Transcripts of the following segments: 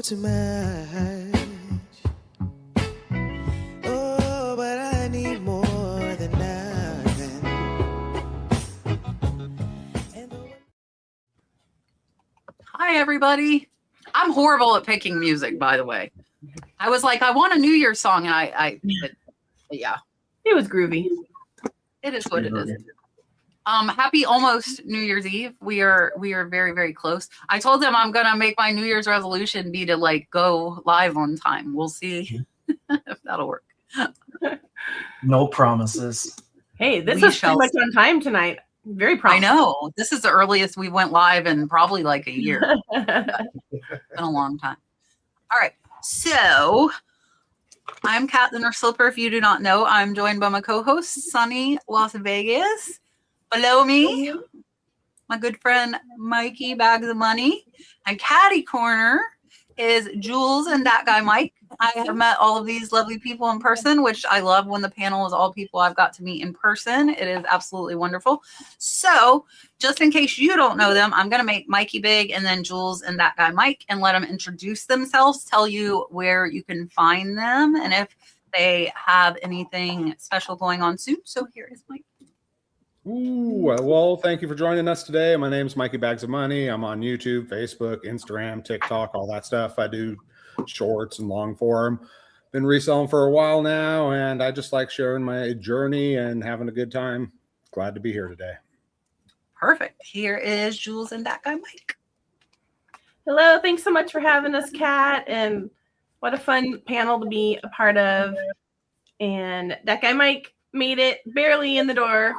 too much. Oh, but I need more than nothing. Hi, everybody. I'm horrible at picking music, by the way. I was like, I want a New Year's song, and but yeah. It was groovy. It is what it is. Happy almost New Year's Eve. We are very, very close. I told them I'm gonna make my New Year's resolution be to like go live on time. We'll see if that'll work. No promises. Hey, this is pretty much on time tonight. Very promising. I know. This is the earliest we went live in probably like a year. It's been a long time. All right. So I'm Kat the Nurse Slipper. If you do not know, I'm joined by my co-host, Sonny, Las Vegas. Below me, my good friend, Mikey, Bags of Money. And Catty Corner is Jules and DatGuyMike. I have met all of these lovely people in person, which I love when the panel is all people I've got to meet in person. It is absolutely wonderful. So just in case you don't know them, I'm going to make Mikey big and then Jules and DatGuyMike and let them introduce themselves, tell you where you can find them and if they have anything special going on soon. So here is Mike. Ooh, well, thank you for joining us today. My name is Mikey Bags of Money. I'm on YouTube, Facebook, Instagram, TikTok, all that stuff. I do shorts and long form. Been reselling for a while now, and I just like sharing my journey and having a good time. Glad to be here today. Perfect. Here is Jules and DatGuyMike. Hello. Thanks so much for having us, Kat. And what a fun panel to be a part of. And DatGuyMike made it barely in the door,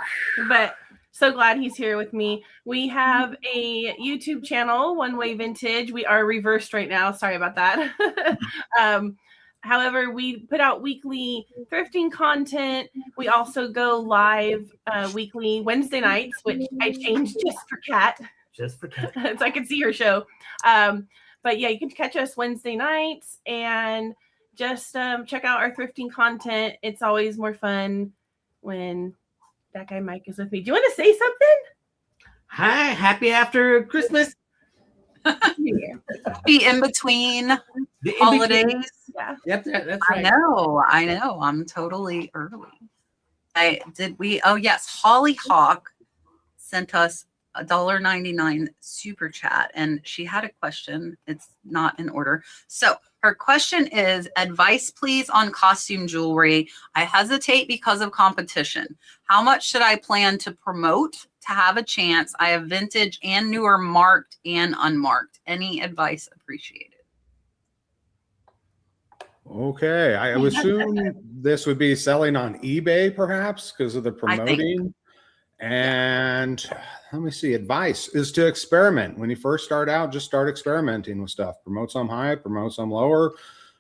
but so glad he's here with me. We have a YouTube channel, 1WayVintage. We are reversed right now. Sorry about that. However, we put out weekly thrifting content. We also go live weekly Wednesday nights, which I changed just for Kat. Just for Kat. So I can see her show. But yeah, you can catch us Wednesday nights and just check out our thrifting content. It's always more fun when DatGuyMike is with me. Do you want to say something? Hi, happy after Christmas. Be in between holidays. Yeah. Yep, that's right. I know. I'm totally early. Oh yes, Holly Hawk sent us $1.99 super chat, and she had a question. It's not in order. So her question is, advice please on costume jewelry. I hesitate because of competition. How much should I plan to promote to have a chance? I have vintage and newer marked and unmarked. Any advice appreciated? Okay, I would assume this would be selling on eBay perhaps because of the promoting. And let me see, advice is to experiment. When you first start out, just start experimenting with stuff. Promote some high, promote some lower,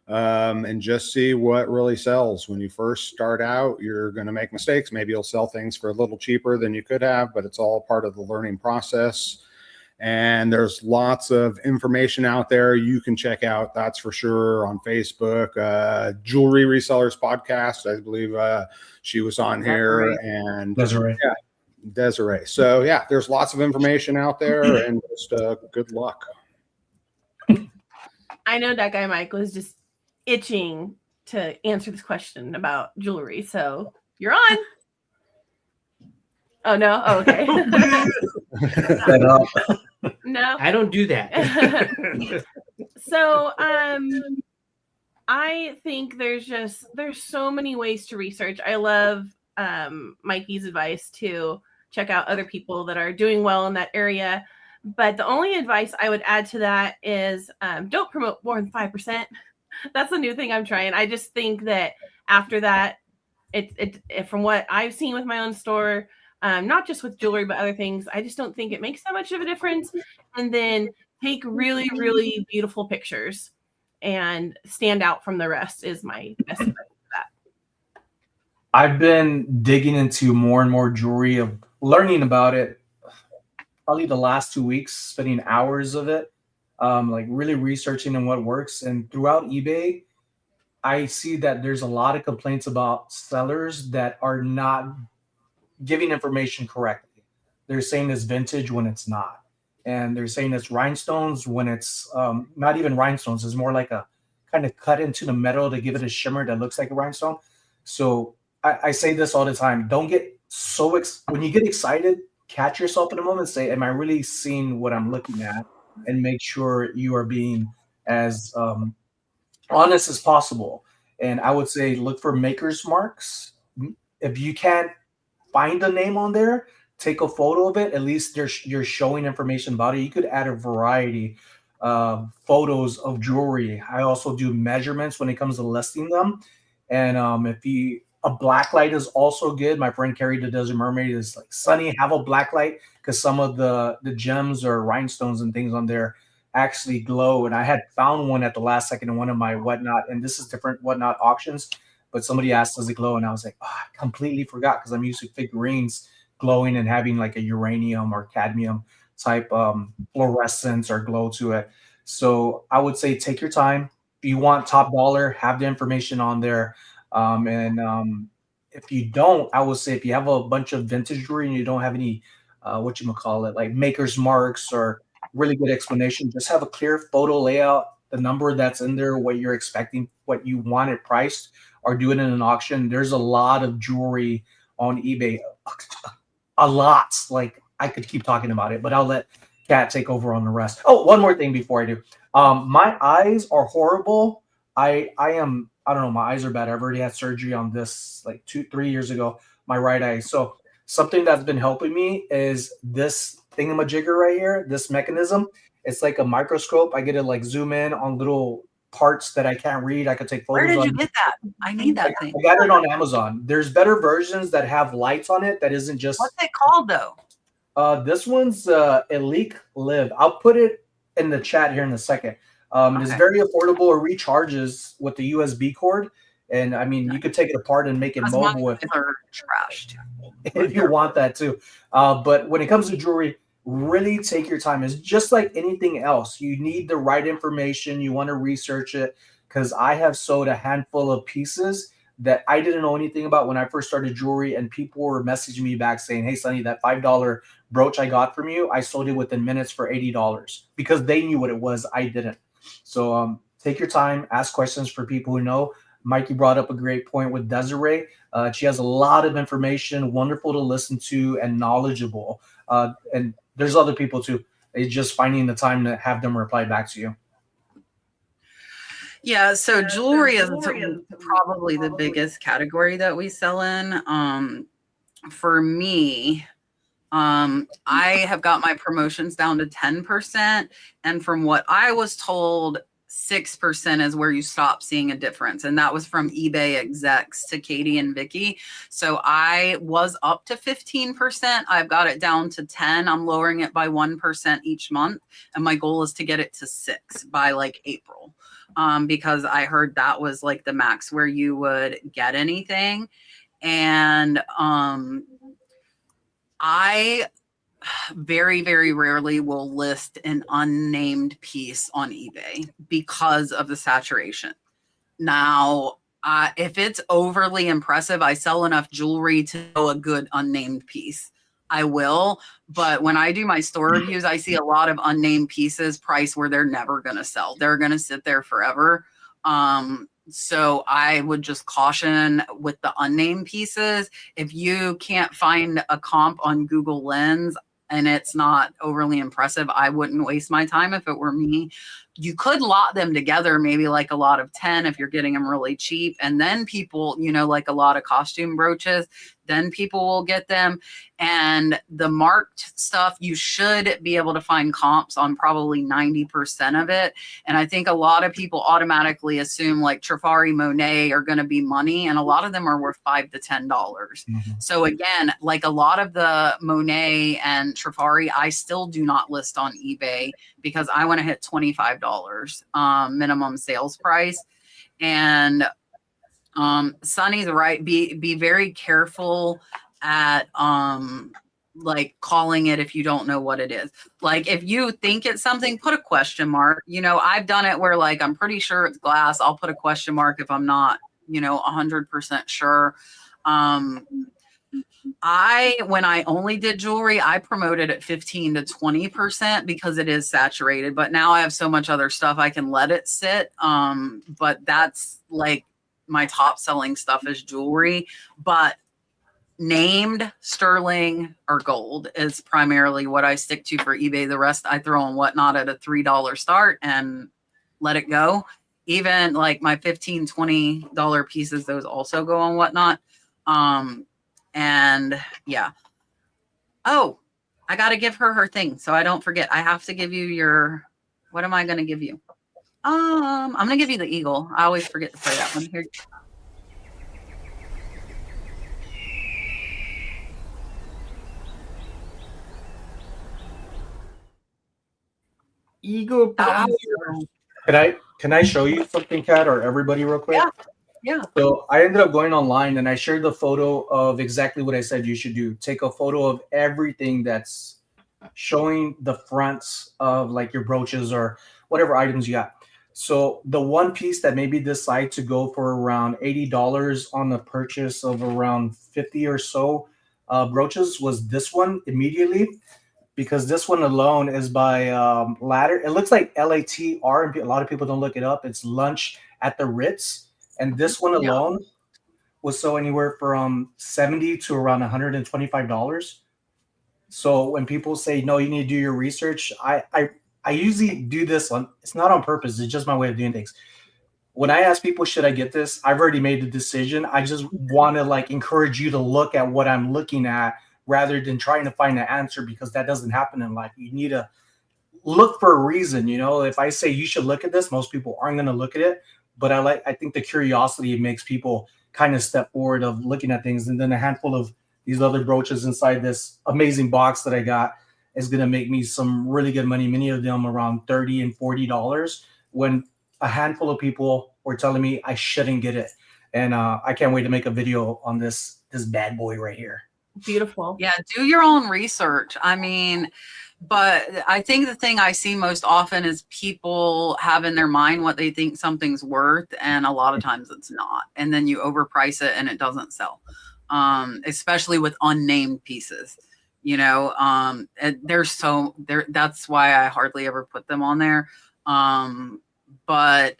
and just see what really sells. When you first start out, you're going to make mistakes. Maybe you'll sell things for a little cheaper than you could have, but it's all part of the learning process. And there's lots of information out there you can check out, that's for sure, on Facebook. Jewelry Resellers podcast, I believe she was on here. And Desiree. Yeah, Desiree. So yeah, there's lots of information out there, and just good luck. I know DatGuyMike was just itching to answer this question about jewelry, so you're on. Oh no. Oh, okay. No, I don't do that. So I think there's so many ways to research. I love Mikey's advice to check out other people that are doing well in that area. But the only advice I would add to that is don't promote more than 5%. That's the new thing I'm trying. I just think that after that, it from what I've seen with my own store, not just with jewelry, but other things, I just don't think it makes that much of a difference. And then take really, really beautiful pictures and stand out from the rest is my best advice for that. I've been digging into more and more jewelry, of learning about it probably the last 2 weeks, spending hours of it, like really researching on what works. And throughout eBay, I see that there's a lot of complaints about sellers that are not giving information correctly. They're saying it's vintage when it's not. and they're saying it's rhinestones when it's not even rhinestones. It's more like a kind of cut into the metal to give it a shimmer that looks like a rhinestone. So I say this all the time. Don't get so when you get excited, catch yourself in a moment and say, am I really seeing what I'm looking at? And make sure you are being as honest as possible. And I would say look for maker's marks. If you can't find a name on there, take a photo of it. At least you're showing information about it. You could add a variety of photos of jewelry. I also do measurements when it comes to listing them. And a black light is also good. My friend Carrie, the Desert Mermaid, is like, Sonny, have a black light, because some of the gems or rhinestones and things on there actually glow. And I had found one at the last second in one of my Whatnot, and this is different Whatnot auctions, but somebody asked, does it glow? And I was like, oh, I completely forgot, because I'm used to figurines glowing and having like a uranium or cadmium type fluorescence or glow to it. So I would say take your time. If you want top dollar, have the information on there. If you don't, I would say if you have a bunch of vintage jewelry and you don't have any, like maker's marks or really good explanation, just have a clear photo layout, the number that's in there, what you're expecting, what you want it priced, or do it in an auction. There's a lot of jewelry on eBay, a lot. Like, I could keep talking about it, but I'll let Kat take over on the rest. Oh, one more thing before I do. My eyes are horrible. I don't know, my eyes are bad. I've already had surgery on this like 2-3 years ago, my right eye. So something that's been helping me is this thingamajigger right here, this mechanism. It's like a microscope. I get to like zoom in on little parts that I can't read. I could take photos. Where did on. you get that? I need that thing. I got it on Amazon. There's better versions that have lights on it that isn't just. What's it called though? This one's Elite Live. I'll put it in the chat here in a second. It is very affordable. It recharges with the USB cord, and I mean, you could take it apart and make it mobile if you want that too. But when it comes to jewelry, really take your time. It's just like anything else. You need the right information. You want to research it, because I have sold a handful of pieces that I didn't know anything about when I first started jewelry, and people were messaging me back saying, hey, Sonny, that $5 brooch I got from you, I sold it within minutes for $80, because they knew what it was. I didn't. So take your time, ask questions for people who know. Mikey brought up a great point with Desiree. She has a lot of information, wonderful to listen to and knowledgeable. And there's other people too. It's just finding the time to have them reply back to you. Yeah, so jewelry is probably the biggest category that we sell in. For me, I have got my promotions down to 10%. And from what I was told, 6% is where you stop seeing a difference. And that was from eBay execs to Katie and Vicky. So I was up to 15%. I've got it down to 10. I'm lowering it by 1% each month. And my goal is to get it to 6 by like April. Because I heard that was like the max where you would get anything. And I very, very rarely will list an unnamed piece on eBay because of the saturation. Now, if it's overly impressive, I sell enough jewelry to know a good unnamed piece. I will, but when I do my store reviews, I see a lot of unnamed pieces priced where they're never going to sell. They're going to sit there forever. So I would just caution with the unnamed pieces. If you can't find a comp on Google Lens and it's not overly impressive, I wouldn't waste my time if it were me. You could lot them together, maybe like a lot of 10 if you're getting them really cheap. And then people, you know, like a lot of costume brooches, then people will get them. And the marked stuff, you should be able to find comps on probably 90% of it. And I think a lot of people automatically assume like Trifari, Monet are going to be money. And a lot of them are worth $5 to $10. Mm-hmm. So again, like a lot of the Monet and Trifari, I still do not list on eBay because I want to hit $25 minimum sales price. And Sonny's right. Be very careful at like calling it if you don't know what it is. Like if you think it's something, put a question mark. You know, I've done it where like I'm pretty sure it's glass. I'll put a question mark if I'm not, you know, 100% sure. When I only did jewelry, I promoted at 15 to 20% because it is saturated. But now I have so much other stuff I can let it sit. But that's like my top selling stuff is jewelry. But named sterling or gold is primarily what I stick to for eBay. The rest I throw on Whatnot at a $3 start and let it go. Even like my $15, $20 pieces, those also go on Whatnot. And yeah. Oh, I got to give her thing. So I don't forget. I have to give you your, what am I going to give you? I'm going to give you the eagle. I always forget to play that one here. Eagle. Can I show you something, Kat, or everybody real quick? Yeah. So I ended up going online and I shared the photo of exactly what I said you should do. Take a photo of everything that's showing the fronts of like your brooches or whatever items you got. So the one piece that maybe decide to go for around $80 on the purchase of around 50 or so brooches was this one immediately, because this one alone is by Ladder. It looks like LATR, and a lot of people don't look it up. It's lunch at the Ritz. And this one alone was so anywhere from $70 to around $125. So when people say, no, you need to do your research, I usually do this one. It's not on purpose. It's just my way of doing things. When I ask people, should I get this? I've already made the decision. I just want to like encourage you to look at what I'm looking at rather than trying to find an answer, because that doesn't happen in life. You need to look for a reason. You know, if I say you should look at this, most people aren't going to look at it. But I think the curiosity makes people kind of step forward of looking at things. And then a handful of these other brooches inside this amazing box that I got is going to make me some really good money. Many of them around $30 and $40, when a handful of people were telling me I shouldn't get it. And I can't wait to make a video on this bad boy right here. Beautiful. Yeah, do your own research. I mean, but I think the thing I see most often is people have in their mind what they think something's worth, and a lot of times it's not. And then you overprice it and it doesn't sell, especially with unnamed pieces. You know, that's why I hardly ever put them on there. But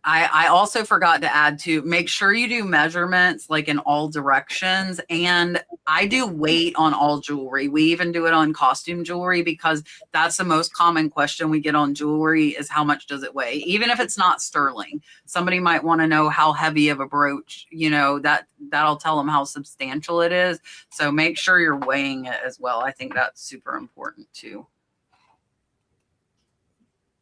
I also forgot to add to make sure you do measurements like in all directions. And I do weight on all jewelry. We even do it on costume jewelry, because that's the most common question we get on jewelry is how much does it weigh? Even if it's not sterling, somebody might want to know how heavy of a brooch, you know, that'll tell them how substantial it is. So make sure you're weighing it as well. I think that's super important too.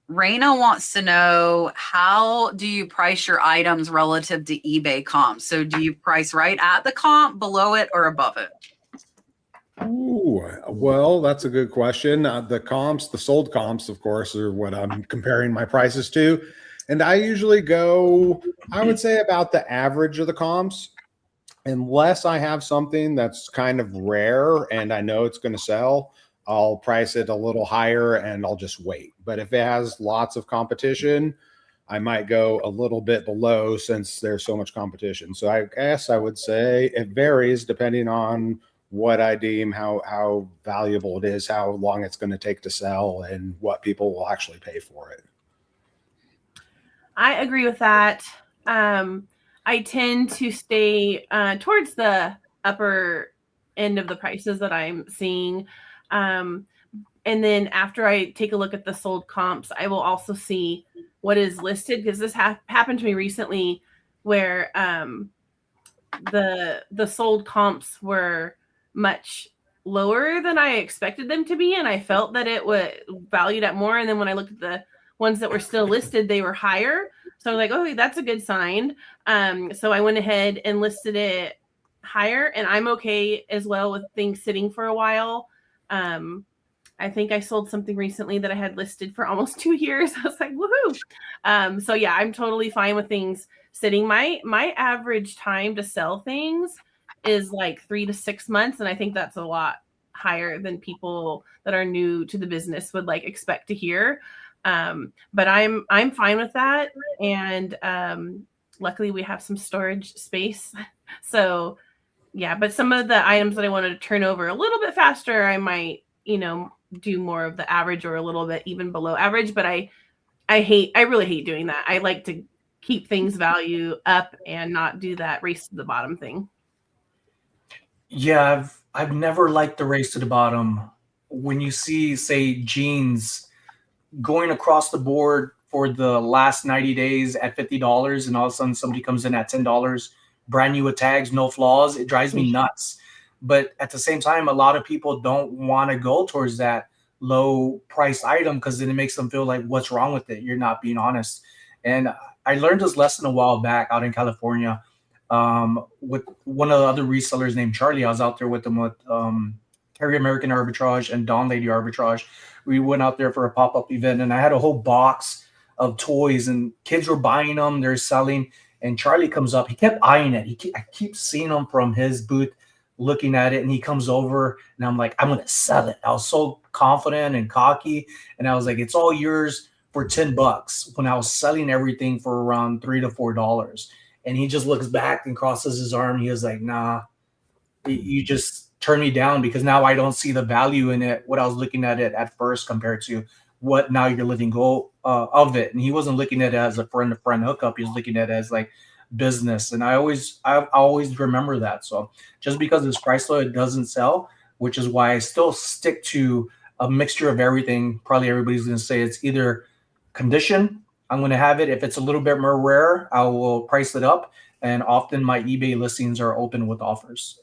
Raina wants to know, how do you price your items relative to eBay comps? So do you price right at the comp, below it, or above it? Ooh, well, that's a good question. The sold comps, of course, are what I'm comparing my prices to. And I usually go, I would say about the average of the comps, unless I have something that's kind of rare and I know it's going to sell. I'll price it a little higher and I'll just wait. But if it has lots of competition, I might go a little bit below since there's so much competition. So I guess I would say it varies depending on what I deem how valuable it is, how long it's going to take to sell, and what people will actually pay for it. I agree with that. I tend to stay towards the upper end of the prices that I'm seeing. And then after I take a look at the sold comps, I will also see what is listed, because this happened to me recently where the sold comps were much lower than I expected them to be, and I felt that it was valued at more. And then when I looked at the ones that were still listed, they were higher. So I was like, oh, that's a good sign. So I went ahead and listed it higher, and I'm okay as well with things sitting for a while. I think I sold something recently that I had listed for almost 2 years. I was like, woohoo. So yeah, I'm totally fine with things sitting. My average time to sell things is like 3 to 6 months. And I think that's a lot higher than people that are new to the business would like expect to hear. But I'm fine with that. And luckily we have some storage space. So Yeah, but some of the items that I wanted to turn over a little bit faster, I might, do more of the average or a little bit even below average. But I really hate doing that. I like to keep things value up and not do that race to the bottom thing. Yeah, I've never liked the race to the bottom. When you see, say, jeans going across the board for the last 90 days at $50, and all of a sudden somebody comes in at $10, brand new with tags, no flaws, it drives me nuts. But at the same time, a lot of people don't want to go towards that low price item because then it makes them feel like, what's wrong with it? You're not being honest. And I learned this lesson a while back out in California. With one of the other resellers named Charlie. I was out there with them with Harry American Arbitrage and Dawn Lady Arbitrage. We went out there for a pop-up event, and I had a whole box of toys, and kids were buying them. They're selling, and Charlie comes up. He kept eyeing it. I keep seeing him from his booth, looking at it, and he comes over, and I'm like, I'm going to sell it. I was so confident and cocky, and I was like, it's all yours for $10 when I was selling everything for around $3 to $4. And he just looks back and crosses his arm. He was like, nah, you just turn me down because now I don't see the value in it, what I was looking at it at first compared to what now you're letting go of it. And he wasn't looking at it as a friend-to-friend hookup. He was looking at it as like business. And I always remember that. So just because it's price low, it doesn't sell, which is why I still stick to a mixture of everything. Probably everybody's going to say it's either condition. I'm going to have it. If it's a little bit more rare, I will price it up. And often my eBay listings are open with offers.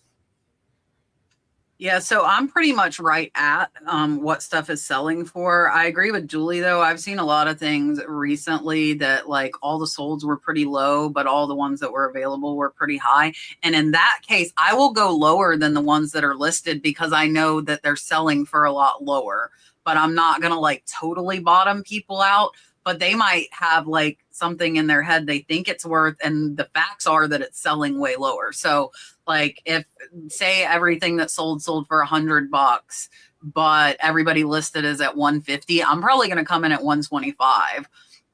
Yeah, so I'm pretty much right at what stuff is selling for. I agree with Julie, though. I've seen a lot of things recently that like all the solds were pretty low, but all the ones that were available were pretty high. And in that case, I will go lower than the ones that are listed because I know that they're selling for a lot lower. But I'm not going to like totally bottom people out. But they might have like something in their head they think it's worth, and the facts are that it's selling way lower. So like if say everything that sold for $100, but everybody listed is at 150, I'm probably going to come in at 125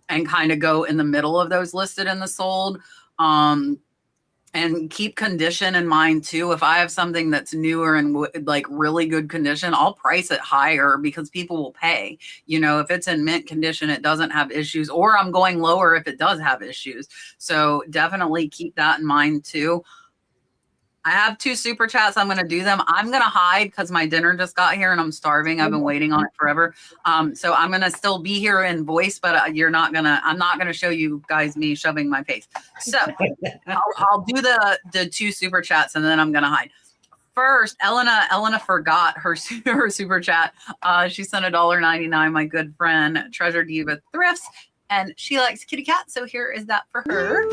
and kind of go in the middle of those listed and the sold. And keep condition in mind too. If I have something that's newer and like really good condition, I'll price it higher because people will pay. You know, if it's in mint condition, it doesn't have issues, or I'm going lower if it does have issues. So definitely keep that in mind too. I have 2 super chats. I'm going to do them. I'm going to hide because my dinner just got here and I'm starving. I've been waiting on it forever. So I'm going to still be here in voice, but I'm not going to show you guys me shoving my face. So I'll do the 2 super chats and then I'm going to hide. First, Elena forgot her super chat. She sent $1.99, my good friend, Treasure Diva Thrifts, and she likes kitty cat. So here is that for her.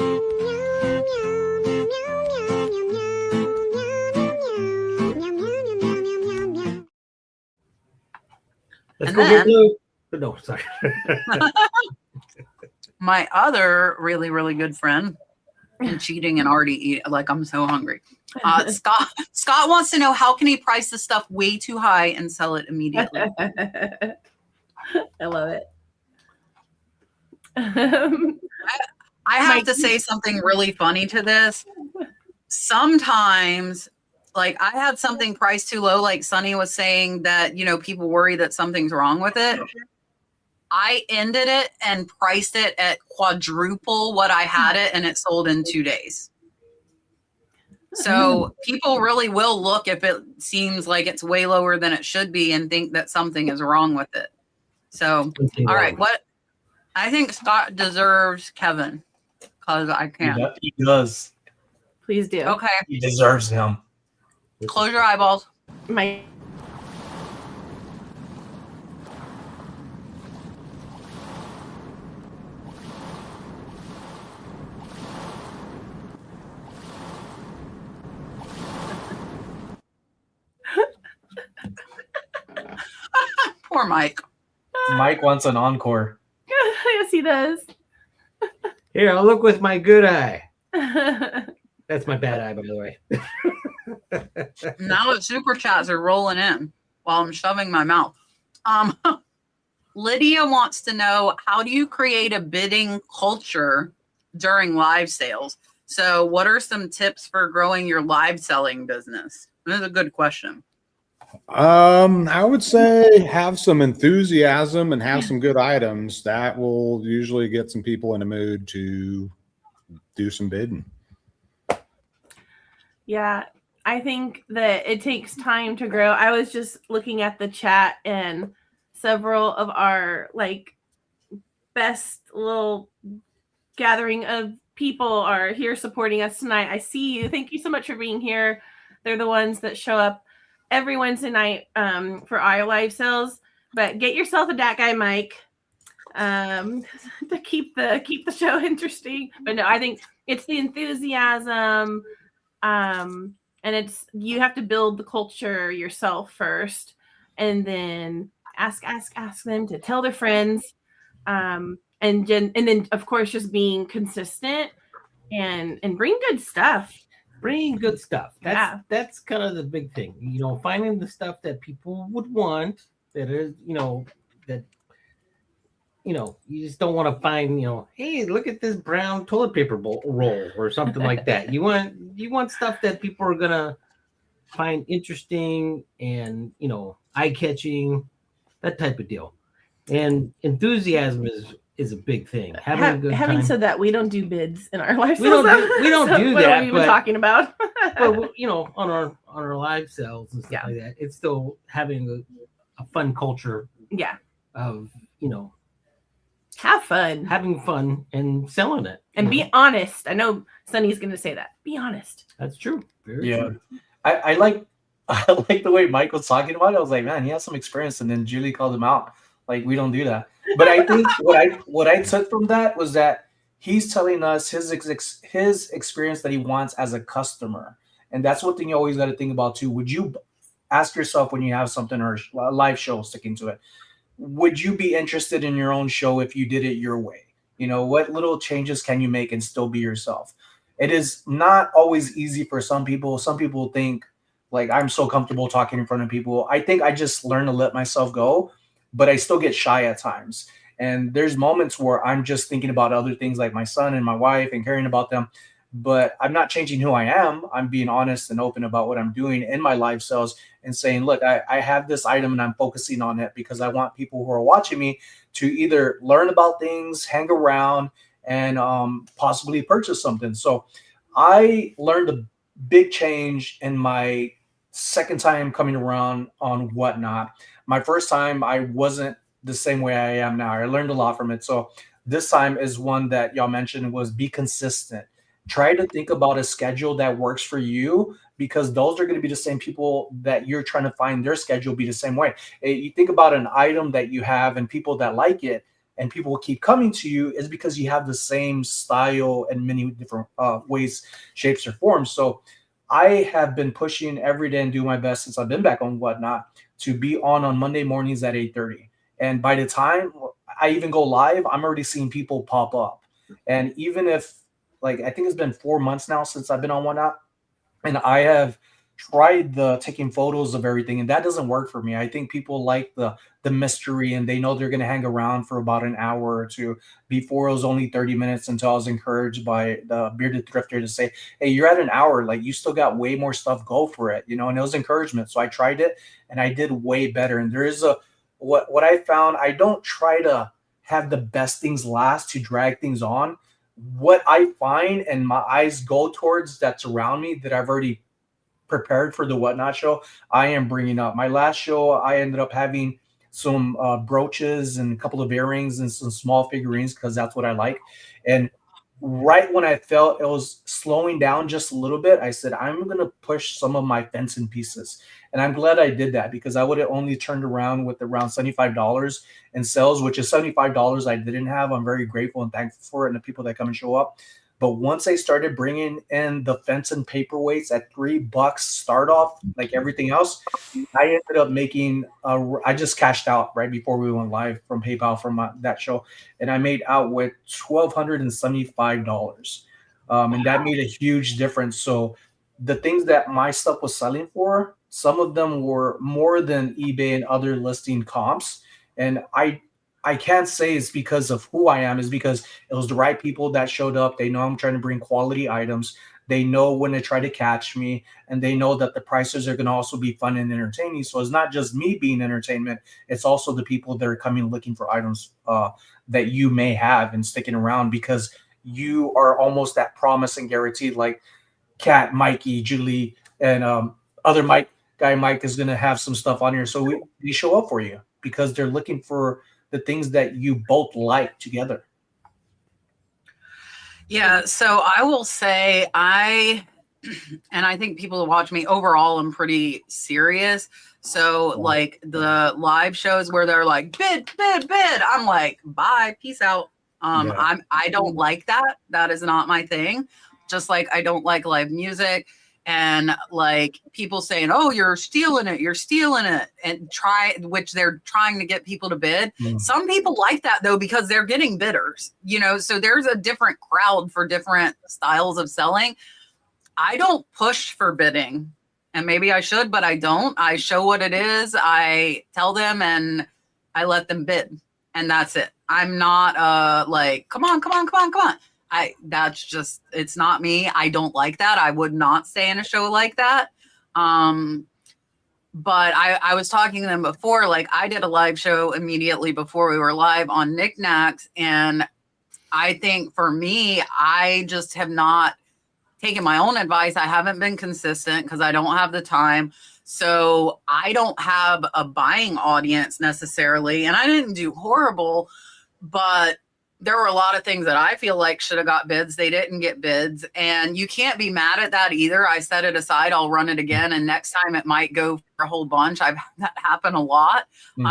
Let's go get blue. No, sorry. My other really, really good friend, and cheating and already eat, like I'm so hungry. Scott wants to know, how can he price the stuff way too high and sell it immediately? I love it. I have to say something really funny to this. Sometimes, like I had something priced too low, like Sonny was saying that, you know, people worry that something's wrong with it. I ended it and priced it at quadruple what I had it, and it sold in 2 days. So people really will look if it seems like it's way lower than it should be and think that something is wrong with it. So, all right, what I think Scott deserves Kevin because I can't. He does. Please do. Okay. He deserves him. Close your eyeballs. My Poor Mike. Mike wants an encore. yes, he does. Here, I'll look with my good eye. That's my bad eye, by the way. Now the super chats are rolling in while I'm shoving my mouth. Lydia wants to know, how do you create a bidding culture during live sales? So, what are some tips for growing your live selling business? That's a good question. I would say have some enthusiasm and have some good items. That will usually get some people in a mood to do some bidding. Yeah, I think that it takes time to grow. I was just looking at the chat, and several of our like best little gathering of people are here supporting us tonight. I see you. Thank you so much for being here. They're the ones that show up every Wednesday night for our live sales. But get yourself a DatGuyMike to keep the show interesting. But no, I think it's the enthusiasm, and it's you have to build the culture yourself first, and then ask them to tell their friends. And then of course just being consistent and bring good stuff. Bringing good stuff. Yeah. That's kind of the big thing. You know, finding the stuff that people would want that is, you know, that you just don't want to find, hey, look at this brown toilet paper roll or something like that. You want stuff that people are gonna find interesting and eye-catching, that type of deal. And enthusiasm is a big thing. Having said that, we don't do bids in our life. We don't do what that. Are we even talking about? But on our live sales and stuff like that, it's still having a fun culture. Yeah. Of have fun, having fun, and selling it, and be honest. I know Sonny's going to say that. Be honest. That's true. Very true. I like the way Mike was talking about it. I was like, man, he has some experience, and then Julie called him out. Like, we don't do that. But I think what I took from that was that he's telling us his experience that he wants as a customer, and that's one thing you always got to think about too. Would you ask yourself when you have something or a live show sticking to it? Would you be interested in your own show if you did it your way? What little changes can you make and still be yourself? It is not always easy for some people. Some people think, like, I'm so comfortable talking in front of people. I think I just learned to let myself go, but I still get shy at times. And there's moments where I'm just thinking about other things like my son and my wife and caring about them. But I'm not changing who I am. I'm being honest and open about what I'm doing in my live sales and saying, look, I have this item and I'm focusing on it because I want people who are watching me to either learn about things, hang around, and possibly purchase something. So I learned a big change in my second time coming around on Whatnot. My first time, I wasn't the same way I am now. I learned a lot from it. So this time is one that y'all mentioned was be consistent. Try to think about a schedule that works for you, because those are going to be the same people that you're trying to find their schedule be the same way. You think about an item that you have and people that like it and people will keep coming to you is because you have the same style in many different ways, shapes, or forms. So I have been pushing every day and do my best since I've been back on Whatnot to be on Monday mornings at 8:30. And by the time I even go live, I'm already seeing people pop up. And even if, like, I think it's been 4 months now since I've been on Whatnot, and I have tried the taking photos of everything, and that doesn't work for me. I think people like the mystery, and they know they're going to hang around for about an hour or two. Before, it was only 30 minutes until I was encouraged by the bearded thrifter to say, hey, you're at an hour, like, you still got way more stuff, go for it, and it was encouragement. So I tried it and I did way better. And there is what I found, I don't try to have the best things last to drag things on. What I find and my eyes go towards that's around me that I've already prepared for the Whatnot show, I am bringing up. My last show, I ended up having some brooches and a couple of earrings and some small figurines because that's what I like. And right when I felt it was slowing down just a little bit, I said, I'm going to push some of my fencing pieces. And I'm glad I did that, because I would have only turned around with around $75 in sales, which is $75 I didn't have. I'm very grateful and thankful for it and the people that come and show up. But once I started bringing in the fencing paperweights at $3 start off, like everything else, I ended up making, I just cashed out right before we went live from PayPal from that show. And I made out with $1,275. And that made a huge difference. So the things that my stuff was selling for, some of them were more than eBay and other listing comps. And I I can't say it's because of who I am. It's because it was the right people that showed up. They know I'm trying to bring quality items. They know when they try to catch me, and they know that the prices are going to also be fun and entertaining. So it's not just me being entertainment. It's also the people that are coming looking for items that you may have and sticking around because you are almost that promise and guaranteed, like Kat, Mikey, Julie, and other guy Mike is going to have some stuff on here. So we show up for you because they're looking for the things that you both like together. Yeah, so I will say and I think people who watch me overall, I'm pretty serious. So like the live shows where they're like, bid, I'm like, bye, peace out. I don't like that. That is not my thing. Just like I don't like live music. And like people saying, oh, you're stealing it, and which they're trying to get people to bid. Some people like that though, because they're getting bidders, so there's a different crowd for different styles of selling. I don't push for bidding, and maybe I should, but I don't. I show what it is. I tell them and I let them bid, and that's it. I'm not like, come on. That's just, it's not me. I don't like that. I would not stay in a show like that. But I was talking to them before, like I did a live show immediately before we were live on Knickknacks. And I think for me, I just have not taken my own advice. I haven't been consistent because I don't have the time. So I don't have a buying audience necessarily. And I didn't do horrible, but there were a lot of things that I feel like should have got bids. They didn't get bids. And you can't be mad at that either. I set it aside. I'll run it again. And next time it might go for a whole bunch. I've had that happen a lot.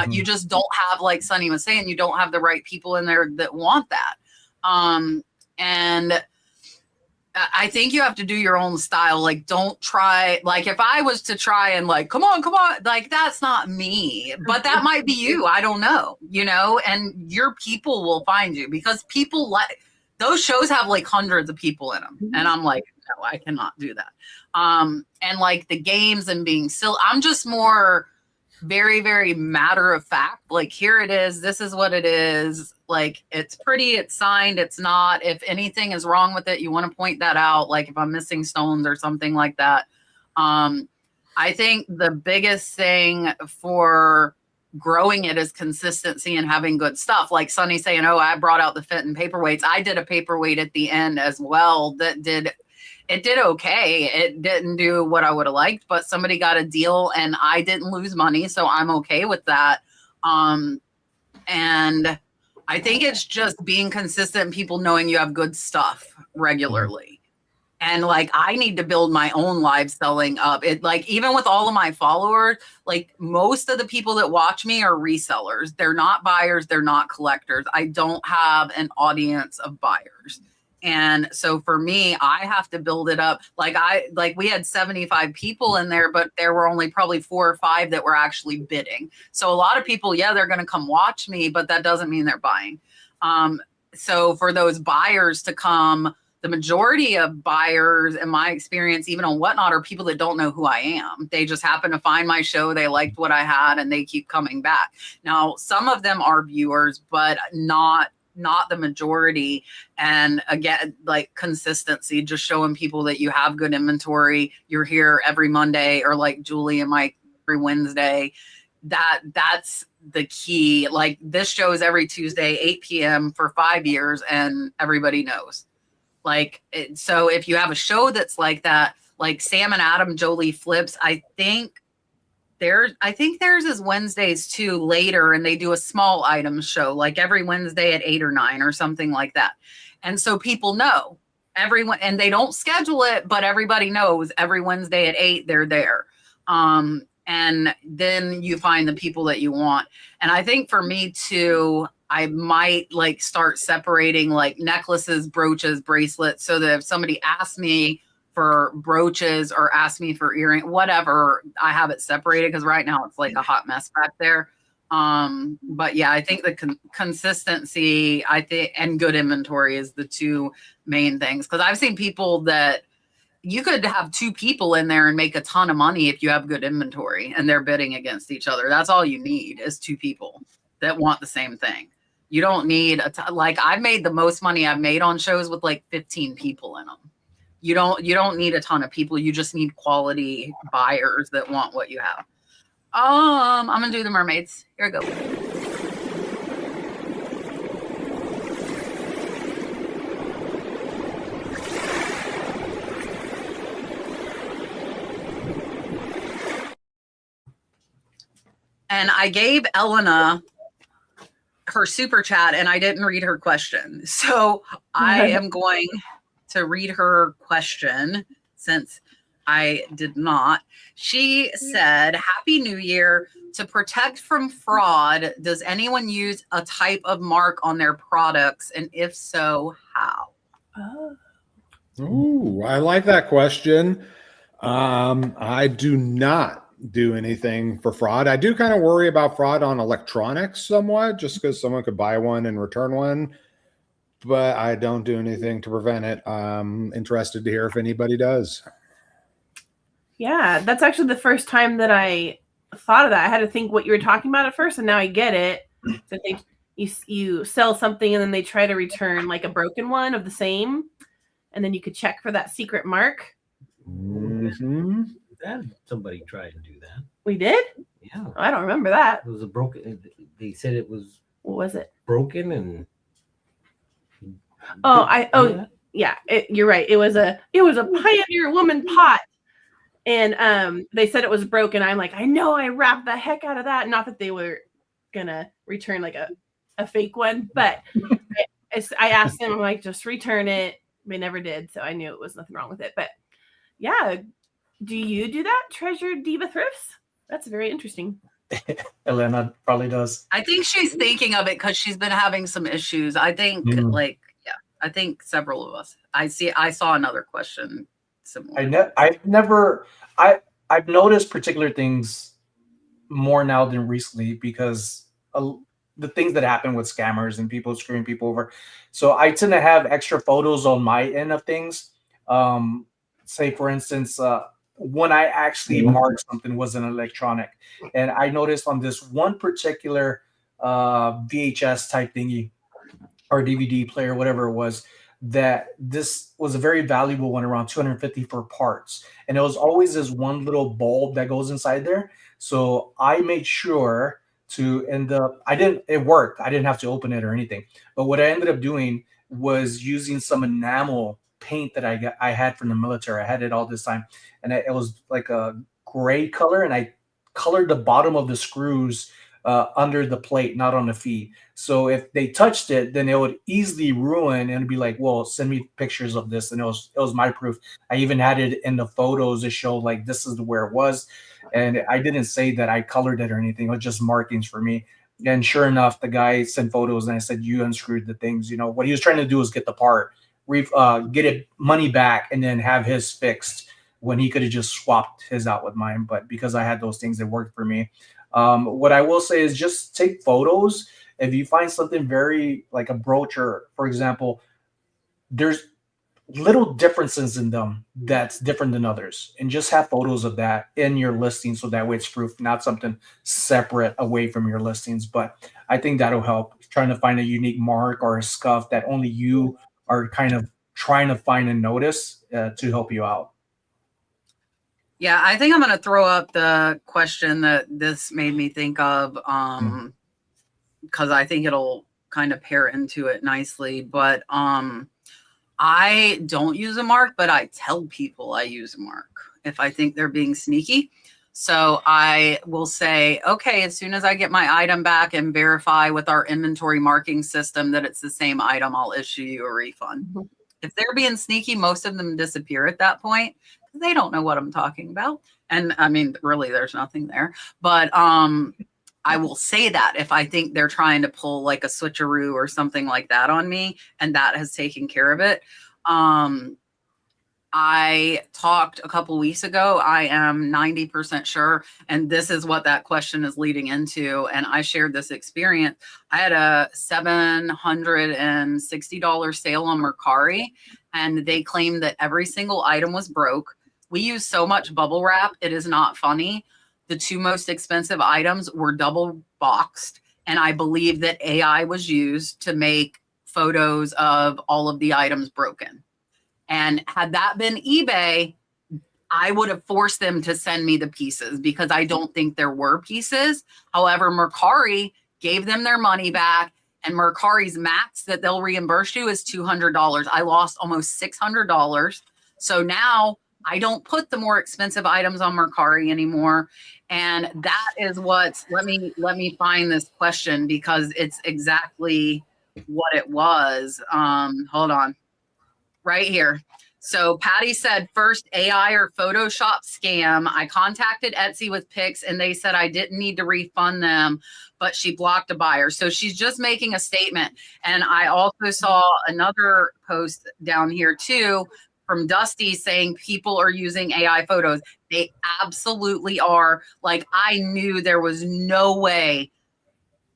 You just don't have, like Sonny was saying, you don't have the right people in there that want that. And I think you have to do your own style. Like, don't try, like if I was to try and like, come on, like that's not me, but that might be you. I don't know, and your people will find you because people like those shows have like hundreds of people in them. And I'm like, no, I cannot do that. And like the games and being silly, I'm just more very, very matter of fact. Like, here it is. This is what it is. Like, it's pretty, it's signed, it's not. If anything is wrong with it, you want to point that out. Like if I'm missing stones or something like that. I think the biggest thing for growing it is consistency and having good stuff. Like Sonny saying, oh, I brought out the fit and paperweights. I did a paperweight at the end as well that did okay. It didn't do what I would have liked, but somebody got a deal and I didn't lose money. So I'm okay with that. And I think it's just being consistent and people knowing you have good stuff regularly. And like, I need to build my own live selling up. It like, even with all of my followers, like most of the people that watch me are resellers. They're not buyers. They're not collectors. I don't have an audience of buyers. And so for me, I have to build it up. Like we had 75 people in there, but there were only probably 4 or 5 that were actually bidding. So a lot of people, yeah, they're going to come watch me, but that doesn't mean they're buying. So for those buyers to come, the majority of buyers in my experience, even on Whatnot, are people that don't know who I am. They just happen to find my show. They liked what I had and they keep coming back. Now, some of them are viewers, but not the majority. And again, like consistency, just showing people that you have good inventory. You're here every Monday, or like Julie and Mike every Wednesday. That's the key. Like this show is every Tuesday, 8 p.m. for 5 years, and everybody knows. Like, so if you have a show that's like that, like Sam and Adam Jolie Flips, I think theirs is Wednesdays too, later, and they do a small item show like every Wednesday at 8 or 9 or something like that. And so people know everyone, and they don't schedule it, but everybody knows every Wednesday at 8 they're there. And then you find the people that you want. And I think for me too, I might like start separating like necklaces, brooches, bracelets, so that if somebody asks me for brooches or asks me for earring, whatever, I have it separated, because right now it's like a hot mess back there. But yeah, I think the consistency, and good inventory is the 2 main things. Because I've seen people that you could have 2 people in there and make a ton of money if you have good inventory and they're bidding against each other. That's all you need is 2 people that want the same thing. You don't need like I've made the most money I've made on shows with like 15 people in them. You don't need a ton of people. You just need quality buyers that want what you have. I'm gonna do the mermaids. Here we go. And I gave Elena her super chat and I didn't read her question. So I am going to read her question since I did not. She said, Happy New Year. To protect from fraud, does anyone use a type of mark on their products? And if so, how? Ooh, I like that question. I do not do anything for fraud. I do kind of worry about fraud on electronics somewhat, just because someone could buy one and return one, but I don't do anything to prevent it. I'm interested to hear if anybody does. Yeah, that's actually the first time that I thought of that. I had to think what you were talking about at first, and now I get it. That you sell something and then they try to return like a broken one of the same, and then you could check for that secret mark. Mm-hmm. That somebody tried to do that. We did? Yeah. I don't remember that. It was a broken. They said it was What was it? broken and. Yeah. You're right. It was a Pioneer Woman pot, and they said it was broken. I'm like, I know, I wrapped the heck out of that. Not that they were gonna return like a fake one, but I asked them, I'm like, just return it. They never did, so I knew it was nothing wrong with it. But yeah. Do you do that, Treasure Diva Thrifts? That's very interesting. Elena probably does. I think she's thinking of it because she's been having some issues. I think I think several of us. I saw another question similar. I've noticed particular things more now than recently because the things that happen with scammers and people screwing people over. So I tend to have extra photos on my end of things. Say for instance, when I actually marked something was an electronic, and I noticed on this one particular VHS type thingy or DVD player, whatever it was, that this was a very valuable one, around $250 for parts, and it was always this one little bulb that goes inside there. So I made sure to end up. It worked. I didn't have to open it or anything. But what I ended up doing was using some enamel paint that I had from the military. I had it all this time, and it was like a gray color, and I colored the bottom of the screws under the plate, not on the feed. So if they touched it, then it would easily ruin and be like, well, send me pictures of this. And it was my proof. I even had it in the photos to show like this is where it was. And I didn't say that I colored it or anything. It was just markings for me. And sure enough, the guy sent photos and I said, you unscrewed the things. You know, what he was trying to do was get the part, get it money back, and then have his fixed when he could have just swapped his out with mine. But because I had those things that worked for me. What I will say is just take photos. If you find something very like a broocher, for example, there's little differences in them that's different than others, and just have photos of that in your listing so that way it's proof, not something separate away from your listings. But I think that'll help, trying to find a unique mark or a scuff that only you are kind of trying to find and notice to help you out. Yeah, I think I'm going to throw up the question that this made me think of because I think it'll kind of pair into it nicely. But I don't use a mark, but I tell people I use a mark if I think they're being sneaky. So I will say, okay, as soon as I get my item back and verify with our inventory marking system that it's the same item, I'll issue you a refund. Mm-hmm. If they're being sneaky, most of them disappear at that point. They don't know what I'm talking about. And I mean, really, there's nothing there. But I will say that if I think they're trying to pull like a switcheroo or something like that on me, and that has taken care of it. I talked a couple weeks ago, I am 90% sure, and this is what that question is leading into, and I shared this experience. I had a $760 sale on Mercari, and they claimed that every single item was broke. We use so much bubble wrap, it is not funny. The two most expensive items were double boxed, And I believe that AI was used to make photos of all of the items broken. And had that been eBay, I would have forced them to send me the pieces because I don't think there were pieces. However, Mercari gave them their money back, and Mercari's max that they'll reimburse you is $200. I lost almost $600. So now I don't put the more expensive items on Mercari anymore. And that is what's, let me find this question because it's exactly what it was. Hold on, right here. So Patty said, first AI or Photoshop scam. I contacted Etsy with pics and they said I didn't need to refund them, but she blocked a buyer. So she's just making a statement. And I also saw another post down here too from Dusty saying people are using AI photos. They absolutely are. Like, I knew there was no way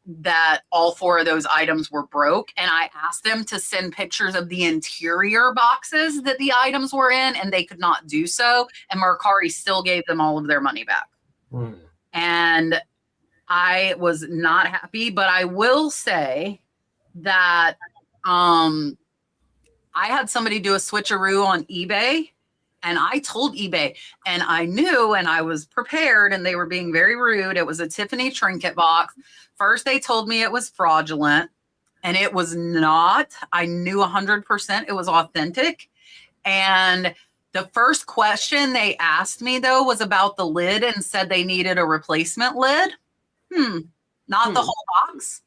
that all 4 of those items were broke, and I asked them to send pictures of the interior boxes that the items were in, and they could not do so, and Mercari still gave them all of their money back. And I was not happy, but I will say that I had somebody do a switcheroo on eBay, and I told eBay, and I knew, and I was prepared, and they were being very rude. It was a Tiffany trinket box. First, they told me it was fraudulent, and it was not. I knew 100% it was authentic. And the first question they asked me, though, was about the lid and said they needed a replacement lid. Not the whole box.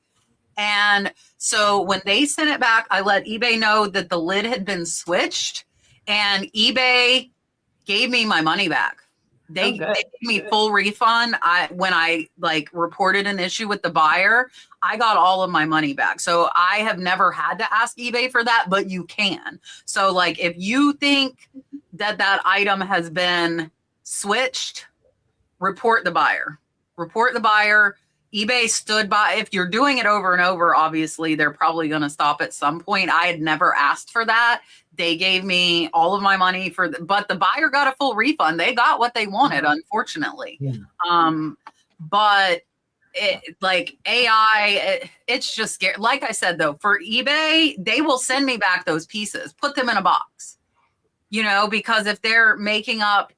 And so when they sent it back, I let eBay know that the lid had been switched, and eBay gave me my money back. They gave me full refund. When I like reported an issue with the buyer, I got all of my money back. So I have never had to ask eBay for that, but you can. So like, if you think that that item has been switched, report the buyer. Report the buyer. eBay stood by. If you're doing it over and over, obviously they're probably going to stop at some point. I had never asked for that. They gave me all of my money but the buyer got a full refund. They got what they wanted, unfortunately. But like AI, it's just scary. Like I said, though, for eBay, they will send me back those pieces, put them in a box, because if they're making up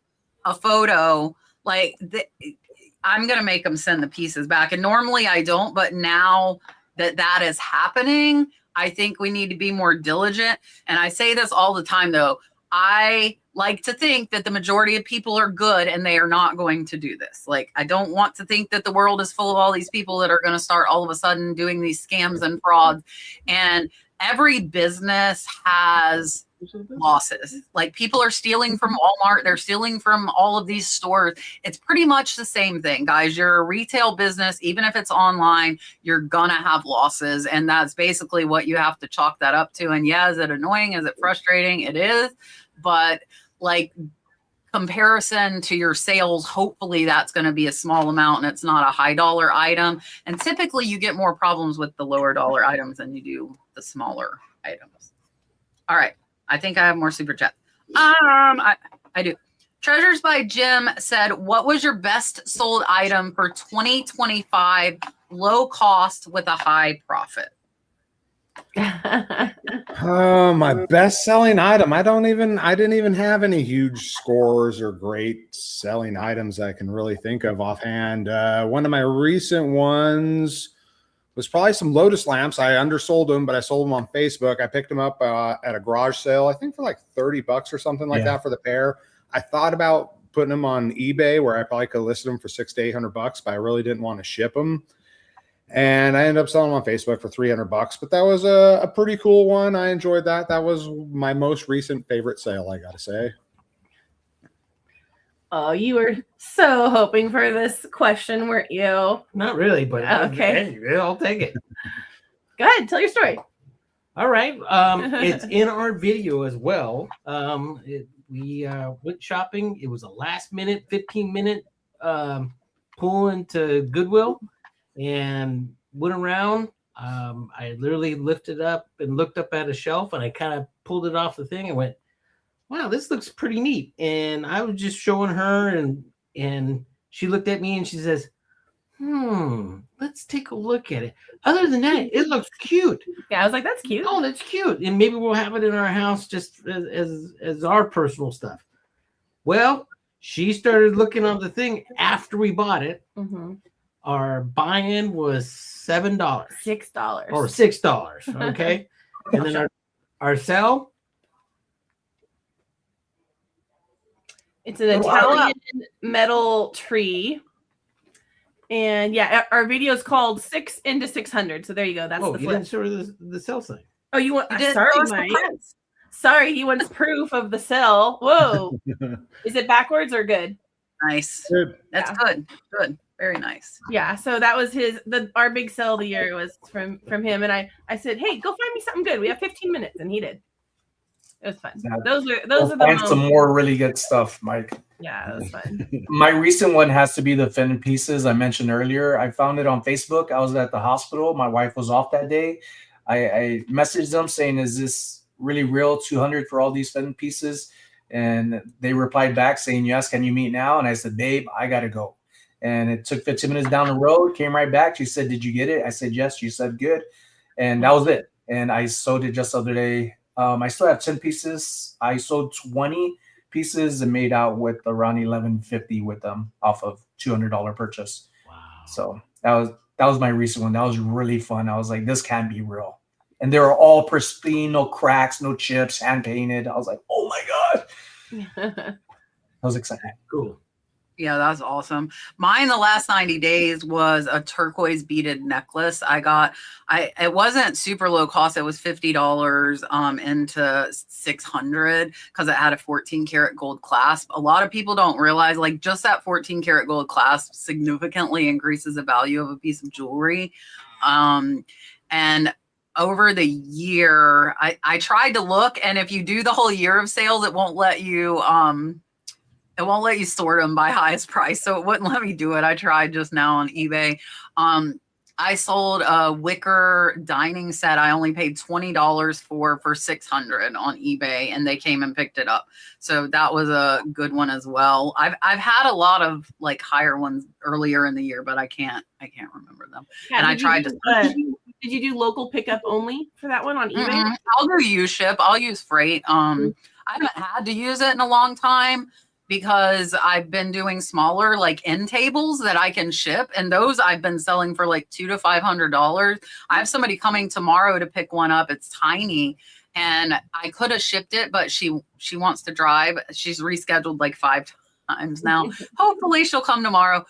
a photo, like I'm going to make them send the pieces back. And normally I don't, but now that is happening, I think we need to be more diligent. And I say this all the time, though. I like to think that the majority of people are good and they are not going to do this. Like, I don't want to think that the world is full of all these people that are going to start all of a sudden doing these scams and frauds. And every business has losses. Like, people are stealing from Walmart. They're stealing from all of these stores. It's pretty much the same thing, guys. You're a retail business. Even if it's online, you're gonna have losses. And that's basically what you have to chalk that up to. And yeah, is it annoying? Is it frustrating? It is. But like, comparison to your sales, hopefully that's going to be a small amount and it's not a high dollar item. And typically you get more problems with the lower dollar items than you do the smaller items. All right. I think I have more super chat. I do. Treasures by Jim said, what was your best sold item for 2025, low cost with a high profit? My best selling item. I didn't even have any huge scores or great selling items I can really think of offhand. One of my recent ones was probably some Lotus lamps. I undersold them, but I sold them on Facebook. I picked them up at a garage sale, I think for like $30 or something like that for the pair. I thought about putting them on eBay where I probably could list them for $600 to $800, but I really didn't want to ship them. And I ended up selling them on Facebook for $300, but that was a pretty cool one. I enjoyed that. That was my most recent favorite sale, I got to say. Oh, you were so hoping for this question, weren't you? Not really, but okay. Hey, I'll take it. Go ahead, tell your story. All right. It's in our video as well. We went shopping. It was a last minute, 15-minute pull into Goodwill and went around. I literally lifted up and looked up at a shelf and I kind of pulled it off the thing and went, wow, this looks pretty neat. And I was just showing her and she looked at me and she says, let's take a look at it. Other than that, it looks cute. Yeah, I was like, that's cute. Oh, that's cute. And maybe we'll have it in our house just as our personal stuff. Well, she started looking on the thing after we bought it. Mm-hmm. Our buy-in was $7. $6. Or $6. Okay. And then our sell. It's an Italian metal tree. And yeah, our video is called 6 into 600. So there you go. That's the you flip. didn't show her the sell sign. Oh, you want? You did Sorry, show us the Mike. prints. Sorry, he wants proof of the sell. Whoa. Is it backwards or good? Nice. Good. That's good. Good. Very nice. Yeah. So that was our big sell of the year was from him. And I said, hey, go find me something good. We have 15 minutes, and he did. It was fun. Yeah. Those are the Find some moments. more really good stuff, Mike. Yeah, it was fun. My recent one has to be the fin pieces I mentioned earlier. I found it on Facebook. I was at the hospital. My wife was off that day. I messaged them saying, is this really real? 200 for all these fin pieces? And they replied back saying, yes, can you meet now? And I said, babe, I got to go. And it took 15 minutes down the road, came right back. She said, did you get it? I said, yes. She said, good. And that was it. And I sold it just the other day. I still have 10 pieces. I sold 20 pieces and made out with around $11.50 with them off of $200 purchase. Wow. So that was my recent one. That was really fun. I was like, this can't be real. And they were all pristine, no cracks, no chips, hand painted. I was like, oh my God. That was exciting. Cool. Yeah, that's awesome. Mine the last 90 days was a turquoise beaded necklace. It wasn't super low cost. It was $50 into 600 because it had a 14 karat gold clasp. A lot of people don't realize like just that 14 karat gold clasp significantly increases the value of a piece of jewelry. And over the year, I tried to look, and if you do the whole year of sales, it won't let you sort them by highest price. So it wouldn't let me do it. I tried just now on eBay. I sold a wicker dining set. I only paid $20 for $600 on eBay, and they came and picked it up. So that was a good one as well. I've had a lot of like higher ones earlier in the year, but I can't remember them. Yeah, and I tried to. Did you do local pickup only for that one on eBay? Mm-hmm. I'll do use ship. I'll use freight. I haven't had to use it in a long time, because I've been doing smaller like end tables that I can ship. And those I've been selling for like $200 to $500. I have somebody coming tomorrow to pick one up. It's tiny. And I could have shipped it, but she wants to drive. She's rescheduled like 5 times now. Hopefully she'll come tomorrow.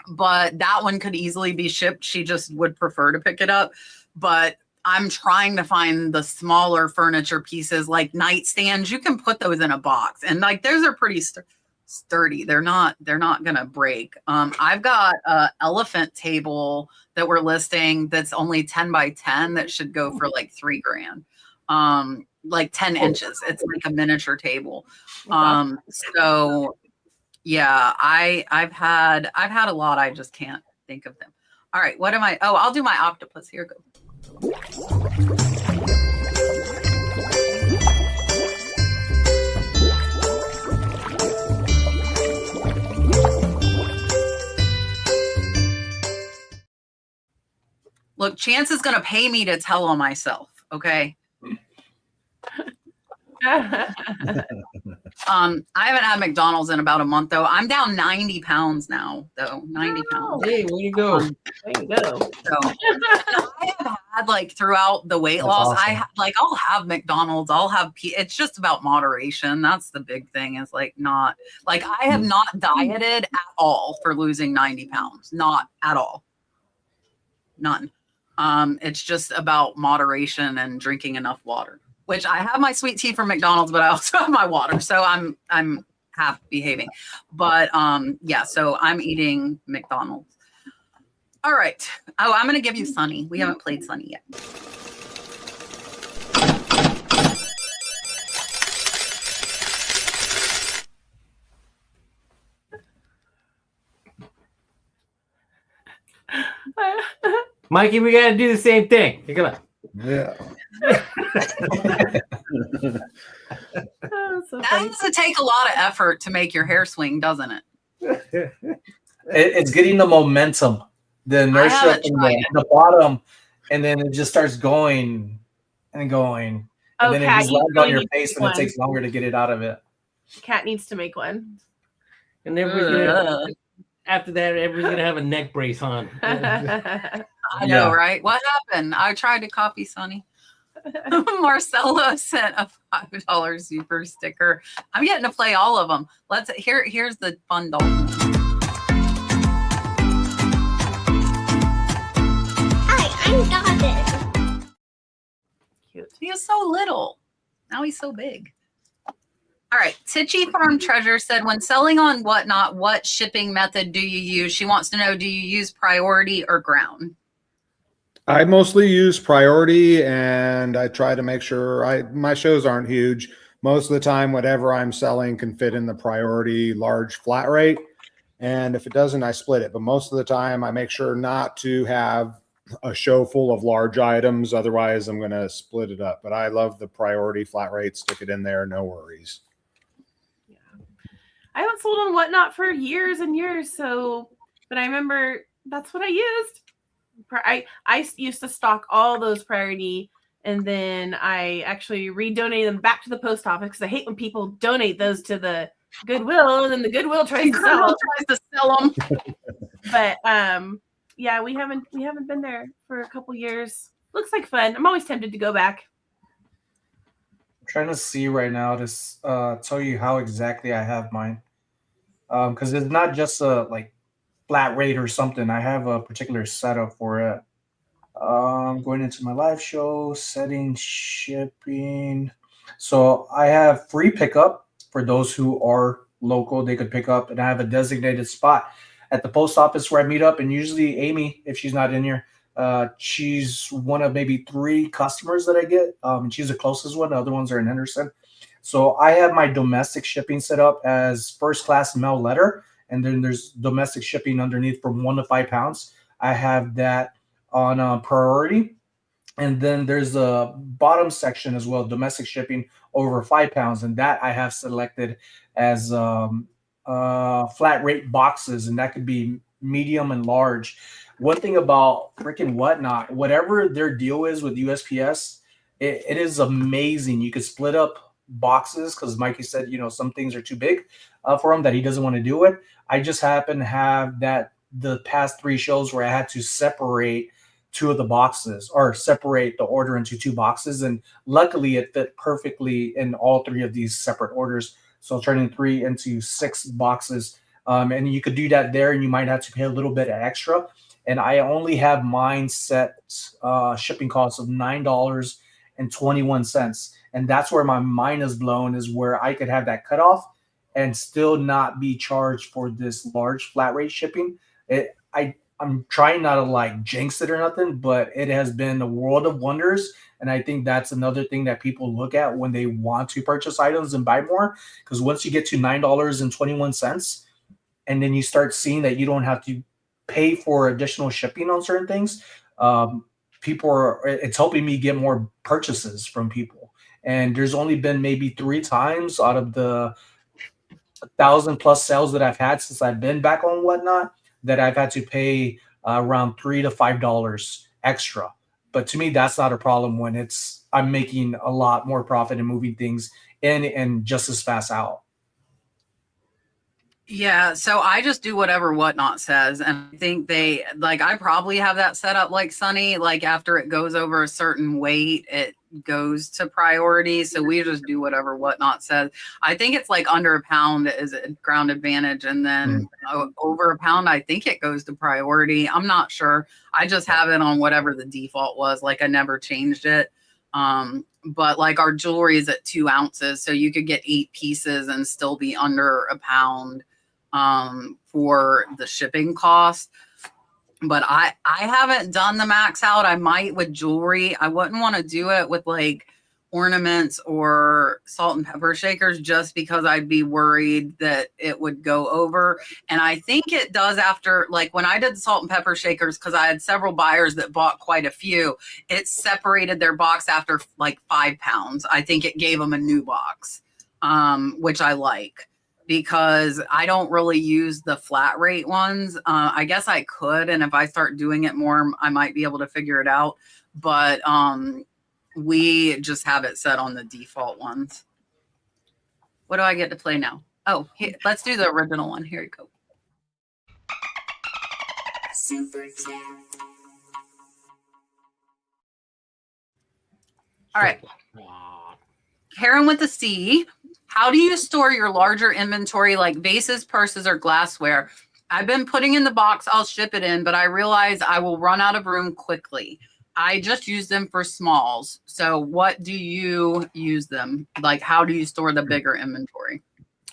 But that one could easily be shipped. She just would prefer to pick it up. But I'm trying to find the smaller furniture pieces like nightstands. You can put those in a box, and like those are pretty sturdy. They're not gonna break. I've got a elephant table that we're listing that's only 10 by 10 that should go for like $3,000. Like 10 inches. It's like a miniature table. So yeah, I've had a lot. I just can't think of them. All right, what am I? Oh, I'll do my octopus. Here goes. Look, Chance is going to pay me to tell on myself. Okay. I haven't had McDonald's in about a month though. I'm down 90 pounds now though. 90 pounds. Hey, where you go? There you go. So I have had like throughout the weight loss, awesome. I'll have McDonald's, I'll have it's just about moderation. That's the big thing, is like not like I have not dieted at all for losing 90 pounds. Not at all. None. It's just about moderation and drinking enough water, which I have my sweet tea from McDonald's, but I also have my water. So I'm half behaving, but yeah, so I'm eating McDonald's. All right. Oh, I'm going to give you Sonny. We haven't played Sonny yet. Mikey, we got to do the same thing. Here, come on. Yeah. Oh, so That funny. has to take a lot of effort to make your hair swing, doesn't it? It's getting the momentum, the inertia haven't from tried the bottom, and then it just starts going and going, and Oh, then it Kat, just you lands really on your need to face, make and it one. takes longer to get it out of it. Kat needs to make one. And everybody's gonna, Ugh. after that, everybody's gonna have a neck brace on. I know, Yeah. right? What happened? I tried to copy Sonny. Marcella sent a $5 super sticker. I'm getting to play all of them. Here's the fun doll. Hi, I'm Dawson. Cute. He is so little. Now he's so big. All right. Titchy Farm Treasure said, when selling on Whatnot, what shipping method do you use? She wants to know, do you use priority or ground? I mostly use priority, and I try to make sure my shows aren't huge. Most of the time, whatever I'm selling can fit in the priority large flat rate. And if it doesn't, I split it. But most of the time, I make sure not to have a show full of large items. Otherwise, I'm going to split it up. But I love the priority flat rate. Stick it in there. No worries. Yeah. I haven't sold on Whatnot for years and years. But I remember that's what I used. I used to stock all those priority, and then I actually redonated them back to the post office because I hate when people donate those to the Goodwill, and then the Goodwill tries to sell. them. But yeah, we haven't been there for a couple years. Looks like fun. I'm always tempted to go back. I'm trying to see right now to tell you how exactly I have mine, because it's not just a flat rate or something. I have a particular setup for it. Going into my live show, setting shipping. So I have free pickup for those who are local. They could pick up, and I have a designated spot at the post office where I meet up. And usually Amy, if she's not in here, she's one of maybe 3 customers that I get. And she's the closest one. The other ones are in Henderson. So I have my domestic shipping set up as first class mail letter. And then there's domestic shipping underneath from 1 to 5 pounds. I have that on priority. And then there's a bottom section as well, domestic shipping over 5 pounds. And that I have selected as flat rate boxes. And that could be medium and large. One thing about freaking Whatnot, whatever their deal is with USPS, it is amazing. You could split up boxes because Mikey said, some things are too big for him that he doesn't want to do it. I just happen to have that the past 3 shows where I had to separate 2 of the boxes or separate the order into 2 boxes. And luckily it fit perfectly in all 3 of these separate orders. So turning 3 into 6 boxes. And you could do that there, and you might have to pay a little bit extra. And I only have mine set shipping costs of $9.21. And that's where my mind is blown, is where I could have that cutoff and still not be charged for this large flat rate shipping. I'm trying not to jinx it or nothing, but it has been a world of wonders. And I think that's another thing that people look at when they want to purchase items and buy more. Because once you get to $9.21, and then you start seeing that you don't have to pay for additional shipping on certain things, it's helping me get more purchases from people. And there's only been maybe 3 times out of the 1,000+ sales that I've had since I've been back on Whatnot that I've had to pay around $3 to $5 extra. But to me, that's not a problem when I'm making a lot more profit and moving things in and just as fast out. Yeah, so I just do whatever Whatnot says, and I think I probably have that set up like Sonny. After it goes over a certain weight, it goes to priority. So we just do whatever Whatnot says. I think it's under a pound is a ground advantage, and then over a pound, I think it goes to priority. I'm not sure. I just have it on whatever the default was. I never changed it. But our jewelry is at 2 ounces, so you could get 8 pieces and still be under a pound for the shipping cost. But I haven't done the max out. I might with jewelry. I wouldn't want to do it with ornaments or salt and pepper shakers, just because I'd be worried that it would go over. And I think it does after, when I did the salt and pepper shakers, because I had several buyers that bought quite a few, it separated their box after 5 pounds. I think it gave them a new box, which I like. because I don't really use the flat rate ones. I guess I could, and if I start doing it more, I might be able to figure it out. But we just have it set on the default ones. What do I get to play now? Oh, here, let's do the original one. Here you go. All right. Karen with the C. How do you store your larger inventory like vases, purses, or glassware? I've been putting in the box I'll ship it in, but I realize I will run out of room quickly. I just use them for smalls. So what do you use them? Like, how do you store the bigger inventory?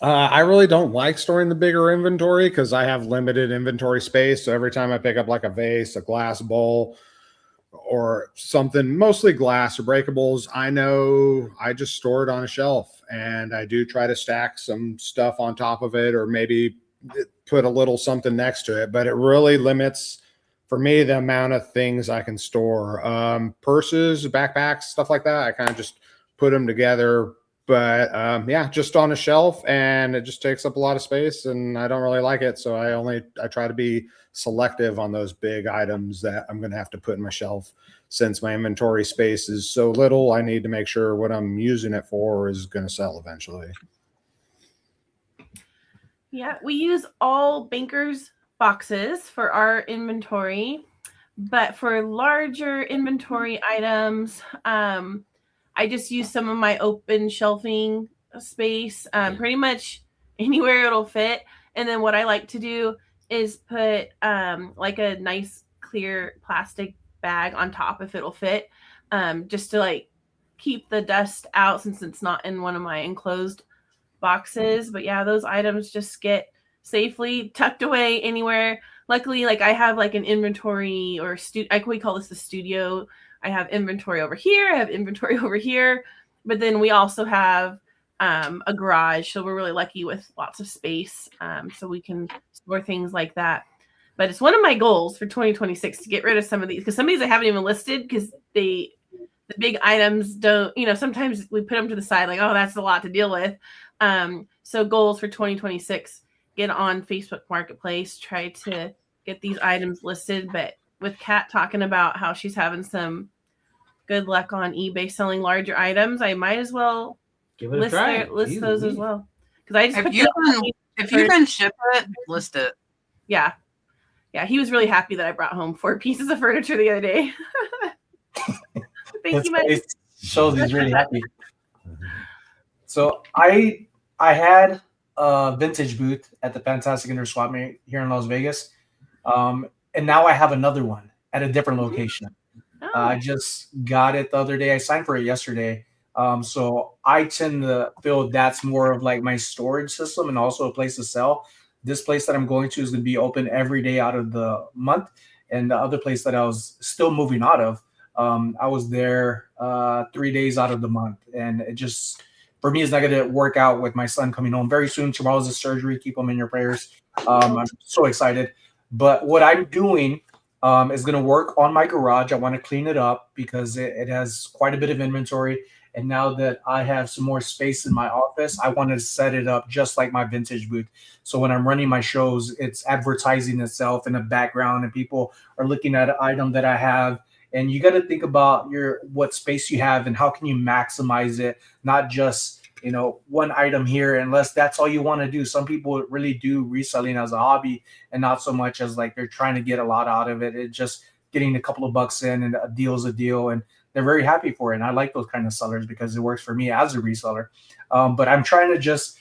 I really don't like storing the bigger inventory because I have limited inventory space. So every time I pick up like a vase, a glass bowl, or something, mostly glass or breakables, I know I just store it on a shelf, and I do try to stack some stuff on top of it or maybe put a little something next to it, but it really limits for me the amount of things I can store. Purses, backpacks, stuff like that, I kind of just put them together. But yeah, just on a shelf, and it just takes up a lot of space, and I don't really like it. So I try to be selective on those big items that I'm going to have to put in my shelf. Since my inventory space is so little, I need to make sure what I'm using it for is going to sell eventually. Yeah, we use all bankers boxes for our inventory, but for larger inventory items, I just use some of my open shelving space, pretty much anywhere it'll fit. And then what I like to do is put like a nice clear plastic bag on top if it'll fit, just to like keep the dust out since it's not in one of my enclosed boxes. But yeah, those items just get safely tucked away anywhere. Luckily, like I have like an inventory or we call this the studio. I have inventory over here. I have inventory over here. But then we also have a garage. So we're really lucky with lots of space. So we can store things like that. But it's one of my goals for 2026 to get rid of some of these, because some of these I haven't even listed because the big items don't, sometimes we put them to the side like, oh, that's a lot to deal with. So goals for 2026, get on Facebook Marketplace, try to get these items listed. But with Kat talking about how she's having some good luck on eBay selling larger items, I might as well Give it a try. List those as well. Because I just if you can ship it, list it. Yeah. Yeah, he was really happy that I brought home 4 pieces of furniture the other day. Thank you, Mike. It shows he's really happy. So I had a vintage booth at the Fantastic Indoor Swap Meet here in Las Vegas. And now I have another one at a different location. I just got it the other day. I signed for it yesterday. So I tend to feel that's more of like my storage system and also a place to sell. This place that I'm going to is going to be open every day out of the month. And the other place that I was still moving out of, I was there 3 days out of the month. And it just, for me, it's not going to work out with my son coming home very soon. Tomorrow's a surgery. Keep him in your prayers. I'm so excited. But what I'm doing is going to work on my garage. I want to clean it up because it has quite a bit of inventory. And now that I have some more space in my office, I want to set it up just like my vintage booth. So when I'm running my shows, it's advertising itself in the background and people are looking at an item that I have. And you got to think about what space you have and how can you maximize it, not just one item here, unless that's all you want to do. Some people really do reselling as a hobby and not so much as like they're trying to get a lot out of it. It's just getting a couple of bucks in, and a deal's a deal, and they're very happy for it. And I like those kind of sellers because it works for me as a reseller. But I'm trying to just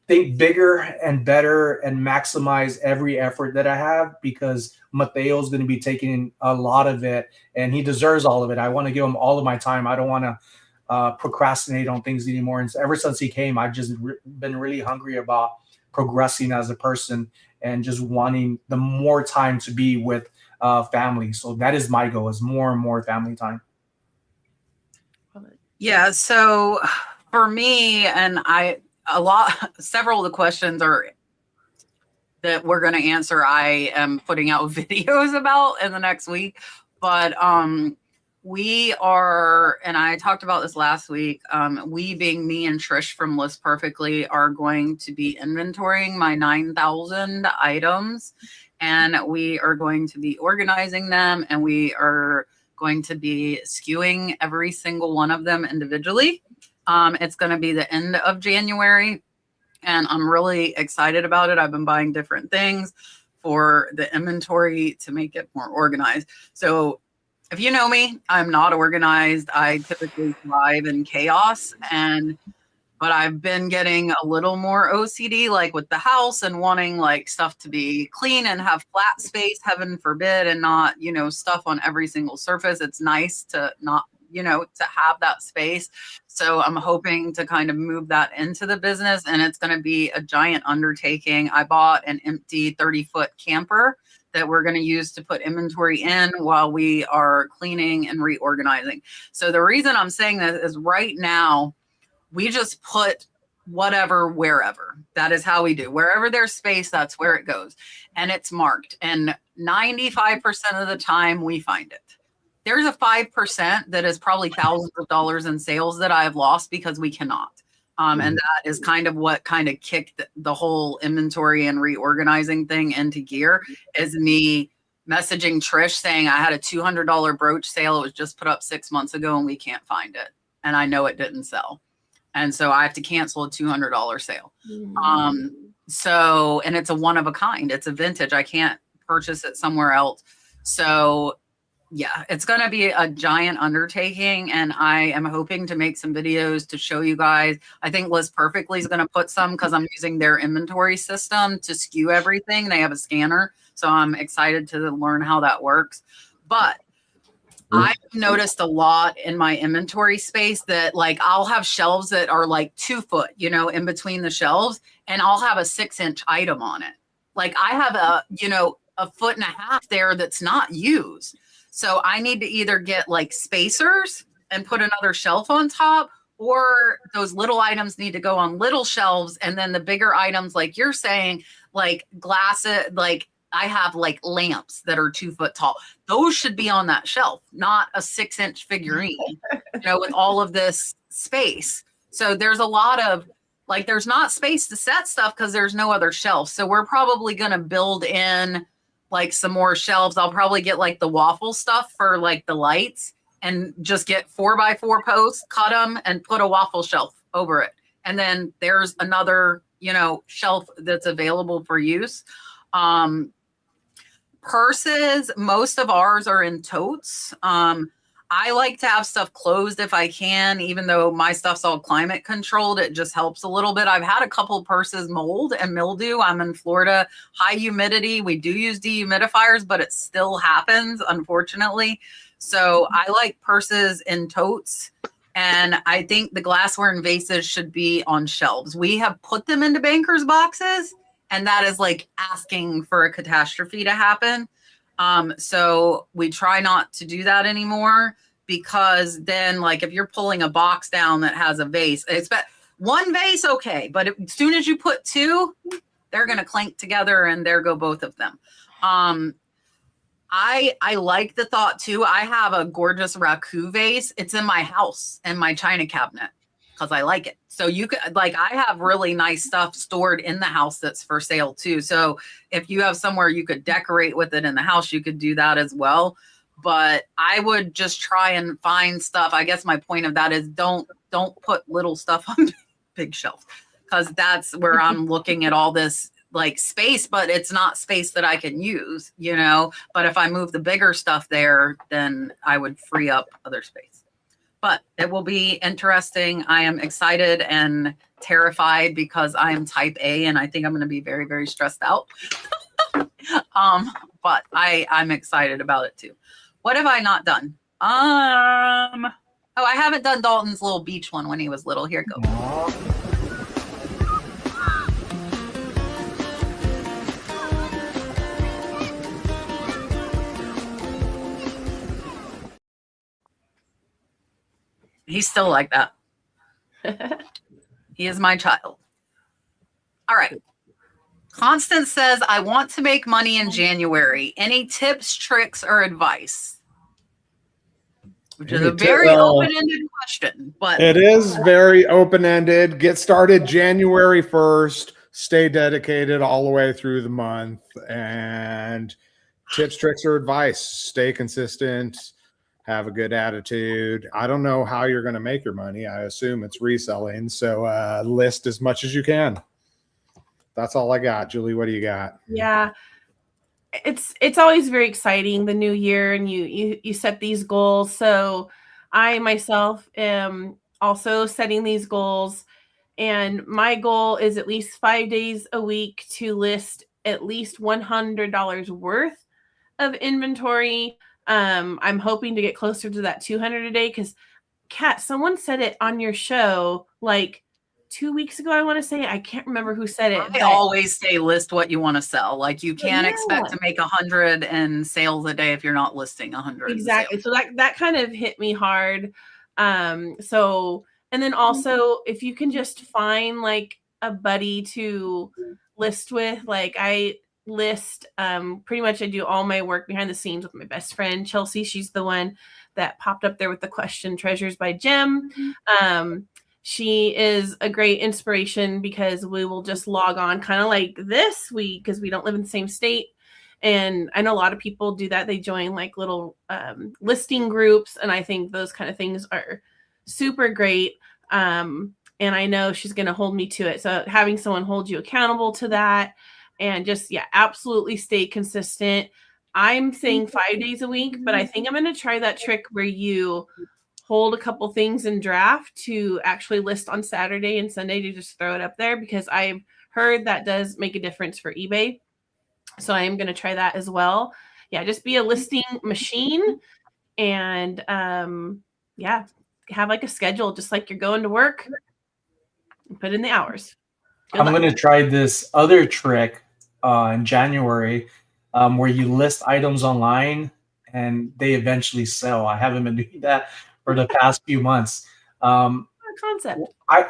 think bigger and better and maximize every effort that I have, because Mateo's going to be taking a lot of it and he deserves all of it. I want to give him all of my time. I don't want to procrastinate on things anymore. And ever since he came, I've just been really hungry about progressing as a person and just wanting the more time to be with family. So that is my goal, is more and more family time. Yeah. So for me, and several of the questions that we're going to answer, I am putting out videos about in the next week. But we are, and I talked about this last week, we being me and Trish from List Perfectly are going to be inventorying my 9,000 items, and we are going to be organizing them, and we are going to be skewing every single one of them individually. It's going to be the end of January, and I'm really excited about it. I've been buying different things for the inventory to make it more organized. So if you know me, I'm not organized. I typically thrive in chaos, but I've been getting a little more OCD, like with the house, and wanting like stuff to be clean and have flat space, heaven forbid, and not, stuff on every single surface. It's nice to not, to have that space. So I'm hoping to kind of move that into the business, and it's going to be a giant undertaking. I bought an empty 30-foot camper that we're going to use to put inventory in while we are cleaning and reorganizing. So the reason I'm saying this is right now, we just put whatever, wherever. That is how we do. Wherever there's space, that's where it goes. And it's marked. And 95% of the time we find it. There's a 5% that is probably thousands of dollars in sales that I have lost because we cannot. And that is kind of what kind of kicked the whole inventory and reorganizing thing into gear, is me messaging Trish saying I had a $200 brooch sale. It was just put up 6 months ago and we can't find it. And I know it didn't sell. And so I have to cancel a $200 sale. And it's a one of a kind. It's a vintage. I can't purchase it somewhere else. So yeah, it's going to be a giant undertaking, and I am hoping to make some videos to show you guys. I think List Perfectly is going to put some, because I'm using their inventory system to skew everything. They have a scanner, so I'm excited to learn how that works. But I've noticed a lot in my inventory space that, like, I'll have shelves that are like 2 foot, in between the shelves, and I'll have a 6-inch item on it. Like I have a 1.5 foot there that's not used. So I need to either get like spacers and put another shelf on top, or those little items need to go on little shelves. And then the bigger items, like you're saying, like glasses, like I have like lamps that are 2 foot tall. Those should be on that shelf, not a 6-inch figurine, with all of this space. So there's a lot of like, there's not space to set stuff because there's no other shelf. So we're probably going to build in like some more shelves. I'll probably get like the waffle stuff for like the lights, and just get 4x4 posts, cut them, and put a waffle shelf over it. And then there's another, shelf that's available for use. Purses, most of ours are in totes. I like to have stuff closed if I can, even though my stuff's all climate controlled. It just helps a little bit. I've had a couple purses mold and mildew. I'm in Florida, high humidity. We do use dehumidifiers, but it still happens, unfortunately. So I like purses in totes. And I think the glassware and vases should be on shelves. We have put them into bankers boxes, and that is like asking for a catastrophe to happen. So we try not to do that anymore, because then, like, if you're pulling a box down that has a vase, expect one vase, okay, but as soon as you put 2, they're going to clank together, and there go both of them. I like the thought too. I have a gorgeous raku vase. It's in my house and my china cabinet because I like it. So you could, like, I have really nice stuff stored in the house that's for sale too. So if you have somewhere you could decorate with it in the house, you could do that as well. But I would just try and find stuff. I guess my point of that is don't put little stuff on big shelves, because that's where I'm looking at all this like space, but it's not space that I can use, but if I move the bigger stuff there, then I would free up other space. But it will be interesting. I am excited and terrified because I am type A, and I think I'm going to be very, very stressed out. But I'm excited about it too. What have I not done? Oh, I haven't done Dalton's little beach one when he was little. Here it goes. He's still like that. He is my child. All right. Constance says, I want to make money in January. Any tips, tricks, or advice? which is a very open-ended question, but it is very open-ended. Get started January 1st. Stay dedicated all the way through the month. And tips, tricks, or advice: stay consistent. Have a good attitude. I don't know how you're going to make your money. I assume it's reselling. So list as much as you can. That's all I got. Julie, what do you got? Yeah. It's always very exciting, the new year, and you set these goals. So I myself am also setting these goals, and my goal is at least 5 days a week to list at least $100 worth of inventory. I'm hoping to get closer to that 200 a day, because Kat, someone said it on your show like 2 weeks ago, I want to say. I can't remember who said it. I always say list what you want to sell. Like, you can't Yeah. expect to make 100 in sales a day if you're not listing 100. Exactly. So that kind of hit me hard. So, and then also, if you can just find like a buddy to list with, like I list, pretty much I do all my work behind the scenes with my best friend, Chelsea. She's the one that popped up there with the question, Treasures by Gem. She is a great inspiration, because we will just log on kind of like this week, because we don't live in the same state. And I know a lot of people do that. They join like little listing groups. And I think those kind of things are super great. And I know she's going to hold me to it. So having someone hold you accountable to that, and just, yeah, absolutely stay consistent. I'm saying 5 days a week, but I think I'm going to try that trick where you hold a couple things in draft to actually list on Saturday and Sunday, to just throw it up there, because I've heard that does make a difference for eBay. So I am going to try that as well. Yeah, just be a listing machine, and yeah, have like a schedule, just like you're going to work, and put in the hours. Good I'm luck. going to try this other trick in January, where you list items online and they eventually sell. I haven't been doing that for the past few months. Concept.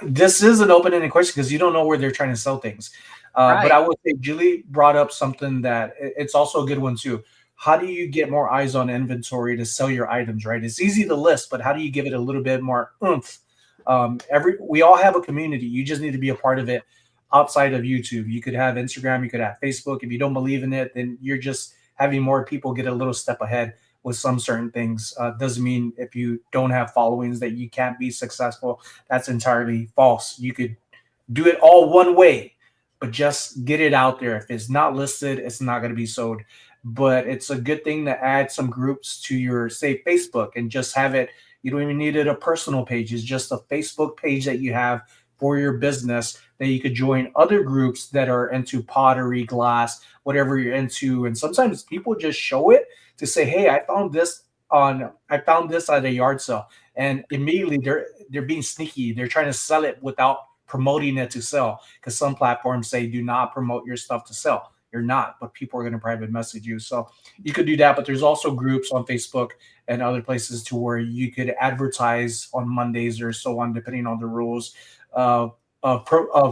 This is an open-ended question, because you don't know where they're trying to sell things. Right. But I would say Julie brought up something that it's also a good one too. How do you get more eyes on inventory to sell your items, right? It's easy to list, but how do you give it a little bit more oomph? We all have a community. You just need to be a part of it outside of YouTube. You could have Instagram, you could have Facebook. If you don't believe in it, then you're just having more people get a little step ahead with some certain things. Doesn't mean if you don't have followings that you can't be successful. That's entirely false. You could do it all one way, but just get it out there. If it's not listed, it's not going to be sold. But it's a good thing to add some groups to your, say, Facebook, and just have it. You don't even need it a personal page. It's just a Facebook page that you have for your business, that you could join other groups that are into pottery, glass, whatever you're into. And sometimes people just show it to say, hey, I found this at a yard sale. And immediately they're being sneaky. They're trying to sell it without promoting it to sell, because some platforms say do not promote your stuff to sell. You're not, but people are going to private message you. So you could do that. But there's also groups on Facebook and other places to where you could advertise on Mondays or so on, depending on the rules of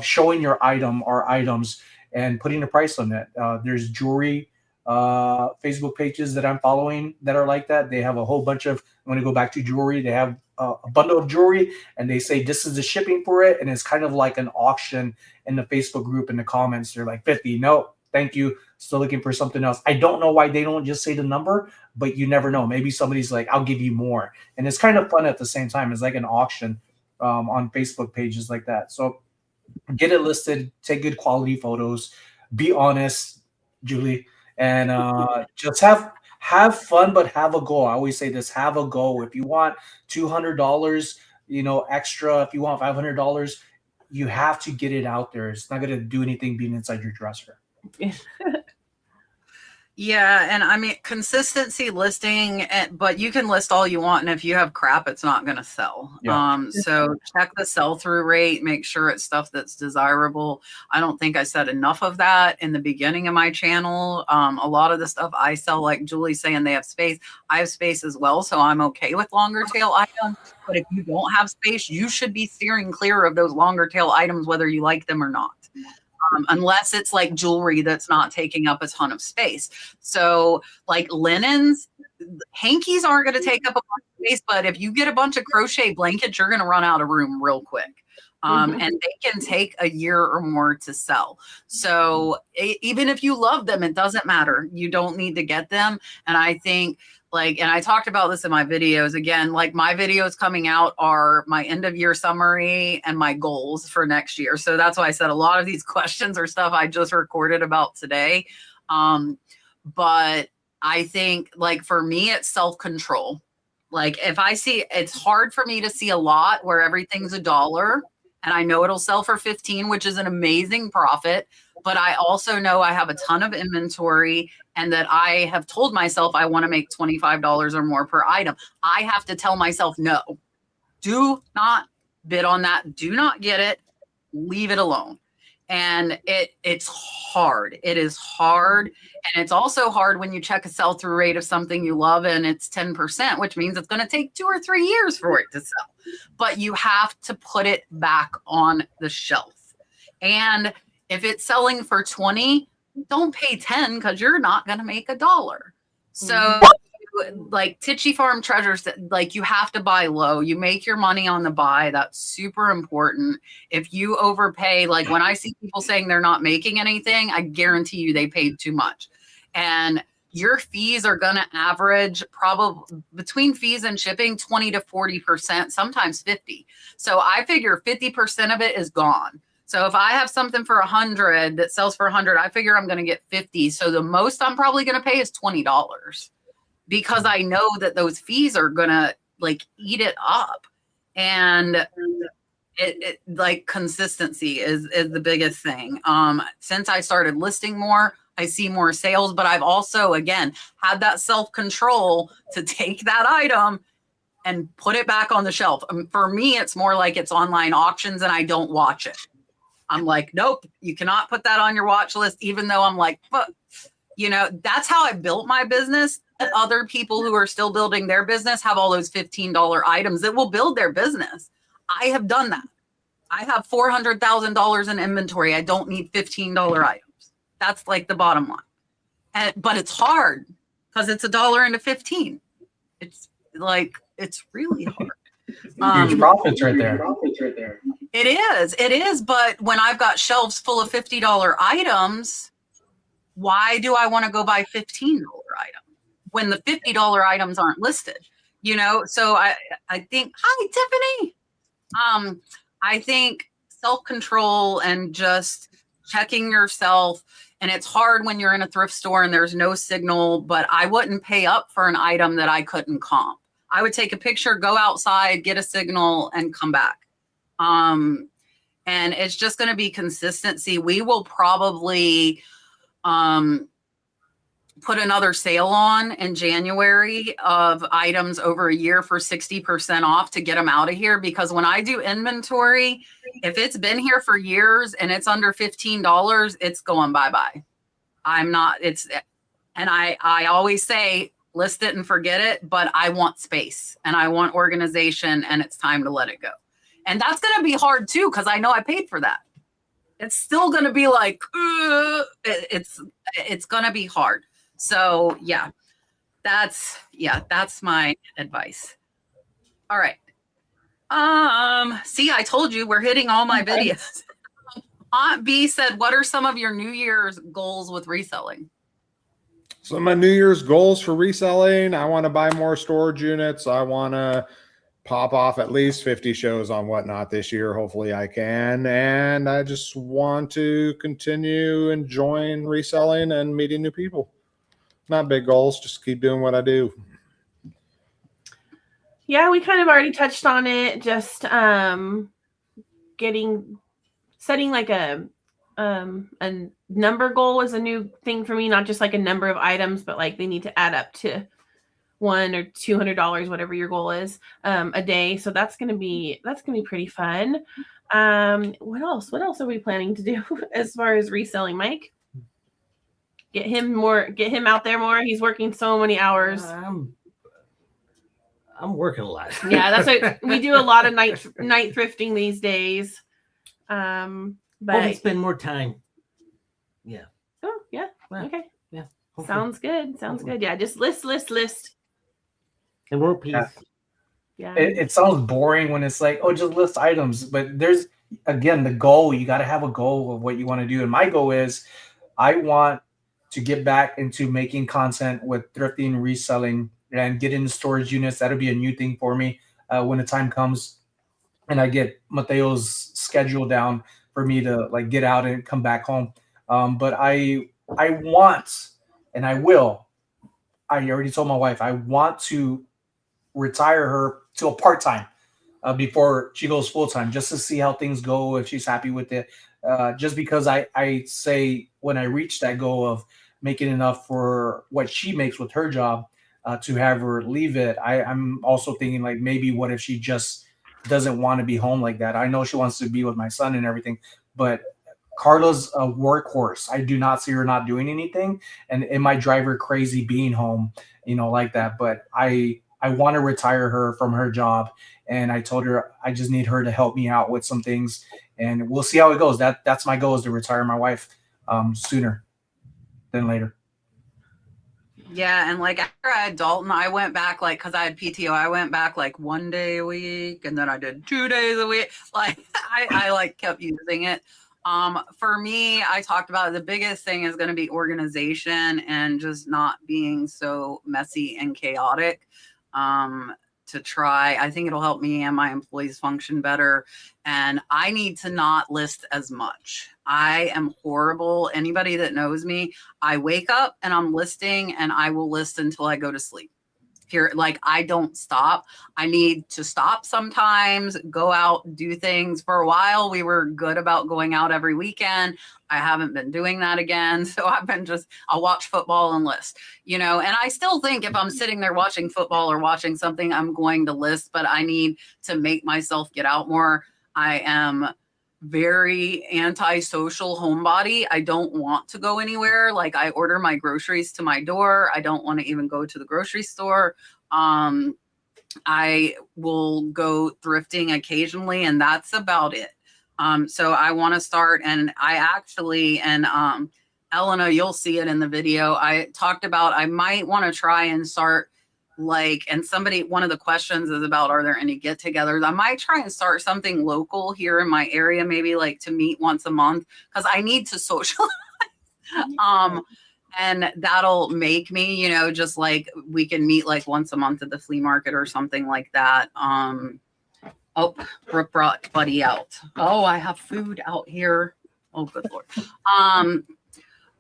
showing your item or items and putting a price on it. There's jewelry Facebook pages that I'm following that are like that. They have a whole bunch of, I'm going to go back to jewelry. They have a bundle of jewelry, and they say this is the shipping for it. And it's kind of like an auction in the Facebook group. In the comments, they're like 50. No, thank you. Still looking for something else. I don't know why they don't just say the number, but you never know. Maybe somebody's like, I'll give you more. And it's kind of fun at the same time. It's like an auction on Facebook pages like that. So get it listed, take good quality photos, be honest, Julie, and just have fun, but have a goal. I always say this: have a goal. If you want $200, extra, if you want $500, you have to get it out there. It's not going to do anything being inside your dresser. Yeah, and I mean, consistency listing, but you can list all you want, and if you have crap, it's not going to sell. Yeah. So check the sell-through rate, make sure it's stuff that's desirable. I don't think I said enough of that in the beginning of my channel. A lot of the stuff I sell, like Julie's saying, they have space. I have space as well, so I'm okay with longer tail items. But if you don't have space, you should be steering clear of those longer tail items, whether you like them or not. Unless it's like jewelry that's not taking up a ton of space. So like linens, hankies aren't going to take up a lot of space, but if you get a bunch of crochet blankets, you're going to run out of room real quick. And they can take a year or more to sell. So even if you love them, it doesn't matter. You don't need to get them. And I think and I talked about this in my videos again, like my videos coming out are my end of year summary and my goals for next year. So that's why I said a lot of these questions are stuff I just recorded about today. But I think like for me, it's self-control. Like if I see, it's hard for me to see a lot where everything's $1 and I know it'll sell for 15, which is an amazing profit. But I also know I have a ton of inventory and that I have told myself I want to make $25 or more per item. I have to tell myself, no, do not bid on that. Do not get it. Leave it alone. And it's hard. It is hard. And it's also hard when you check a sell-through rate of something you love and it's 10%, which means it's going to take 2 or 3 years for it to sell. But you have to put it back on the shelf. And if it's selling for 20, don't pay 10 because you're not going to make $1. So like Titchy Farm Treasures, like you have to buy low. You make your money on the buy. That's super important. If you overpay, like when I see people saying they're not making anything, I guarantee you they paid too much. And your fees are going to average probably between fees and shipping 20 to 40%, sometimes 50. So I figure 50% of it is gone. So if I have something for 100 that sells for 100, I figure I'm going to get 50. So the most I'm probably going to pay is $20 because I know that those fees are going to like eat it up. And it like consistency is the biggest thing. Since I started listing more, I see more sales, but I've also, again, had that self-control to take that item and put it back on the shelf. For me, it's more like it's online auctions and I don't watch it. I'm like, nope, you cannot put that on your watch list, even though I'm like, but you know, that's how I built my business. And other people who are still building their business have all those $15 items that will build their business. I have done that. I have $400,000 in inventory. I don't need $15 items. That's like the bottom line. But it's hard because it's $1 into 15. It's like, it's really hard. Huge profits right there. It is. But when I've got shelves full of $50 items, why do I want to go buy $15 items when the $50 items aren't listed? You know, so I think, hi, Tiffany. I think self-control and just checking yourself. And it's hard when you're in a thrift store and there's no signal, but I wouldn't pay up for an item that I couldn't comp. I would take a picture, go outside, get a signal, and come back. And it's just going to be consistency. We will probably put another sale on in January of items over a year for 60% off to get them out of here. Because when I do inventory, if it's been here for years and it's under $15, it's going bye-bye. And I always say, list it and forget it, but I want space and I want organization and it's time to let it go. And that's going to be hard too, because I know I paid for that. It's still going to be like, it's going to be hard. So yeah, that's my advice. All right. See, I told you we're hitting all my videos. Aunt B said, what are some of your New Year's goals with reselling? So my New Year's goals for reselling, I want to buy more storage units. I want to pop off at least 50 shows on Whatnot this year. Hopefully I can. And I just want to continue enjoying reselling and meeting new people. Not big goals, just keep doing what I do. Yeah, we kind of already touched on it. Just setting like a number goal is a new thing for me, not just like a number of items, but like they need to add up to $100 or $200, whatever your goal is, a day. So that's gonna be pretty fun. What else are we planning to do as far as reselling, Mike? Get him out there more. He's working so many hours. I'm working a lot. Yeah, that's what we do, a lot of night thrifting these days. But Hopefully spend more time. Yeah. Oh yeah. Well, Okay. Yeah. Hopefully. Sounds good. Yeah. Just list. And world peace. Yeah. It sounds boring when it's like, oh, just list items. But there's, again, the goal. You got to have a goal of what you want to do. And my goal is I want to get back into making content with thrifting, reselling, and get into storage units. That'll be a new thing for me when the time comes and I get Mateo's schedule down for me to like get out and come back home. But I want, and I will, I already told my wife, I want to retire her to a part-time before she goes full-time, just to see how things go, if she's happy with it. Just because I say when I reach that goal of making enough for what she makes with her job to have her leave it, I'm also thinking like maybe what if she just doesn't want to be home like that. I know she wants to be with my son and everything, but Carla's a workhorse. I do not see her not doing anything, and it might drive her crazy being home, like that. But I want to retire her from her job, and I told her I just need her to help me out with some things, and we'll see how it goes. That's my goal, is to retire my wife sooner than later. Yeah, and like after I had Dalton, I went back like because I had PTO, I went back like 1 day a week, and then I did 2 days a week. Like I like kept using it. For me, I talked about the biggest thing is going to be organization and just not being so messy and chaotic. To try, I think it'll help me and my employees function better. And I need to not list as much. I am horrible. Anybody that knows me, I wake up and I'm listing, and I will list until I go to sleep. Here, like I don't stop. I need to stop sometimes, go out, do things. For a while, we were good about going out every weekend. I haven't been doing that again. So I'll watch football and list, and I still think if I'm sitting there watching football or watching something, I'm going to list, but I need to make myself get out more. I am very anti-social homebody. I don't want to go anywhere. Like I order my groceries to my door. I don't want to even go to the grocery store. I will go thrifting occasionally, and that's about it. So I want to start, and I actually, and Elena, you'll see it in the video. I talked about I might want to try and start and one of the questions is about, are there any get-togethers? I might try and start something local here in my area, maybe like to meet once a month, because I need to socialize. And that'll make me, just like we can meet like once a month at the flea market or something like that. Oh, Brooke brought Buddy out. Oh, I have food out here. Oh, good Lord.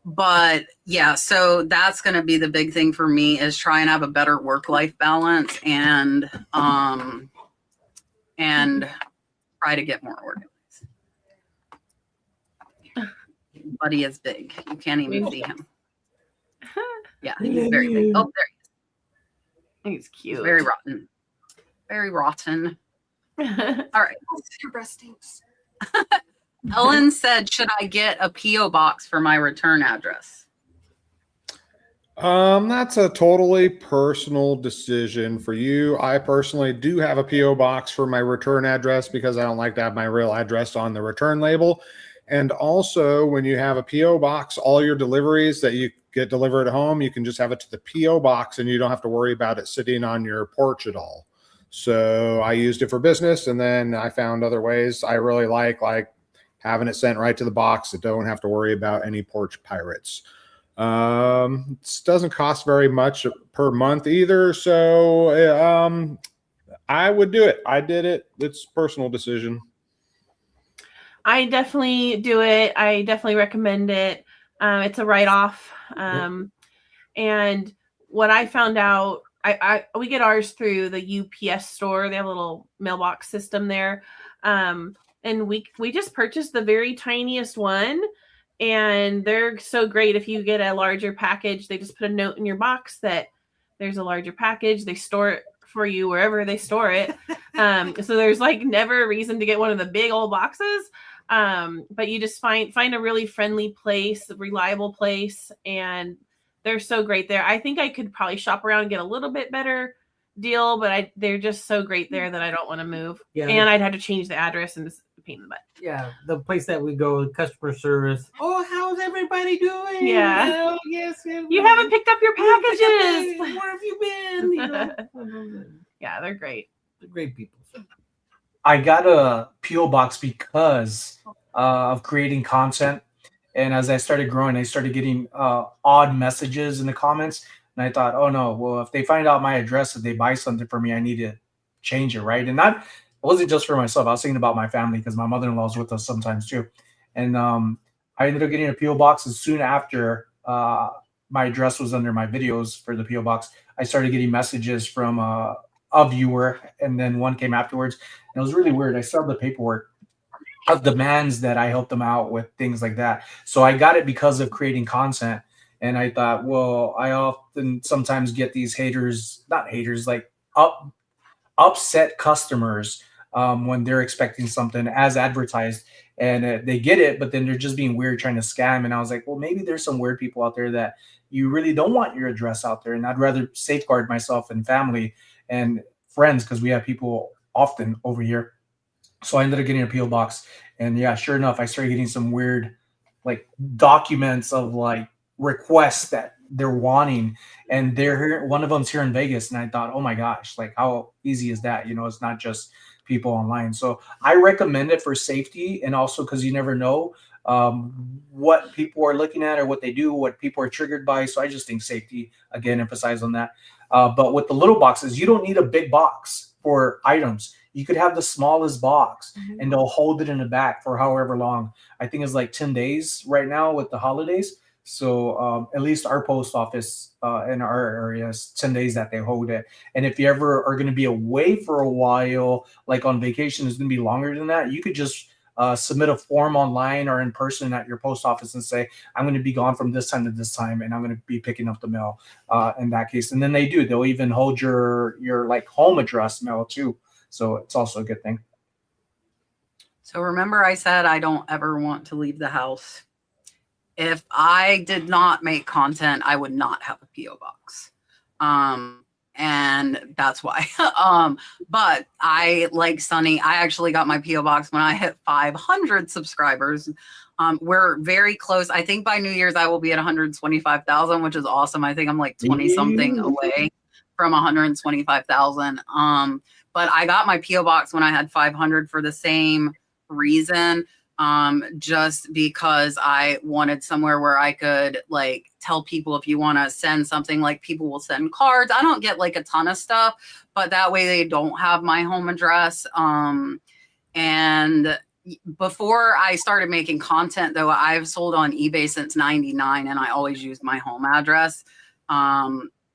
But yeah, so that's going to be the big thing for me, is try and have a better work-life balance and try to get more organized. Buddy is big. You can't even see him. Yeah, he's very big. Oh, there he is. He's cute. He's very rotten. Very rotten. All right. Your breast stinks. Ellen said, should I get a P.O. box for my return address? That's a totally personal decision for you. I personally do have a P.O. box for my return address because I don't like to have my real address on the return label. And also, when you have a P.O. box, all your deliveries that you get delivered at home, you can just have it to the P.O. box, and you don't have to worry about it sitting on your porch at all. So I used it for business, and then I found other ways I really like having it sent right to the box. That don't have to worry about any porch pirates. It doesn't cost very much per month either. So I would do it. I did it. It's a personal decision. I definitely do it. I definitely recommend it. It's a write-off. And what I found out, we get ours through the UPS store. They have a little mailbox system there. And we just purchased the very tiniest one, and they're so great. If you get a larger package, they just put a note in your box that there's a larger package. They store it for you wherever they store it. So there's never a reason to get one of the big old boxes. But you just find a really friendly place, a reliable place, and they're so great there. I think I could probably shop around and get a little bit better deal, but they're just so great there that I don't want to move. Yeah. And I'd have to change the address, and it's a pain in the butt. Yeah, the place that we go, customer service. Oh, how's everybody doing? Yeah. Yes. You haven't picked up your packages. Where have you been? Yeah, they're great. They're great people. I got a PO box because of creating content, and as I started growing, I started getting odd messages in the comments, and I thought, oh no, well if they find out my address, if they buy something from me, I need to change it, right? And that it wasn't just for myself. I was thinking about my family because my mother-in-law is with us sometimes too, and I ended up getting a PO box, and soon after my address was under my videos for the PO box, I started getting messages from a viewer, and then one came afterwards. And it was really weird. I started the paperwork of demands that I helped them out with, things like that. So I got it because of creating content. And I thought, well, I often sometimes get these haters, not haters, like upset customers when they're expecting something as advertised, and they get it, but then they're just being weird trying to scam. And I was like, well, maybe there's some weird people out there that you really don't want your address out there, and I'd rather safeguard myself and family and friends because we have people often over here. So I ended up getting a PO box, and yeah, sure enough, I started getting some weird like documents of like requests that they're wanting, and they're here. One of them's here in Vegas, and I thought, oh my gosh, like how easy is that? You know, it's not just people online. So I recommend it for safety, and also because you never know what people are looking at or what they do, what people are triggered by. So I just think safety, again, emphasize on that. But with the little boxes, you don't need a big box for items. You could have the smallest box, and they'll hold it in the back for however long. I think it's like 10 days right now with the holidays. So at least our post office in our area is 10 days that they hold it. And if you ever are going to be away for a while, like on vacation, it's going to be longer than that. You could just submit a form online or in person at your post office and say, I'm going to be gone from this time to this time, and I'm going to be picking up the mail in that case. And then they'll even hold your like home address mail too. So it's also a good thing. So remember I said I don't ever want to leave the house. If I did not make content, I would not have a PO box. And that's why. But I, like Sonny, I actually got my PO box when I hit 500 subscribers. We're very close. I think by New Year's I will be at 125,000, which is awesome. I think I'm like 20 something away from 125,000. But I got my PO box when I had 500 for the same reason. Just because I wanted somewhere where I could like tell people if you want to send something, like people will send cards. I don't get like a ton of stuff, but that way they don't have my home address. And before I started making content though, I've sold on eBay since 99 and I always used my home address.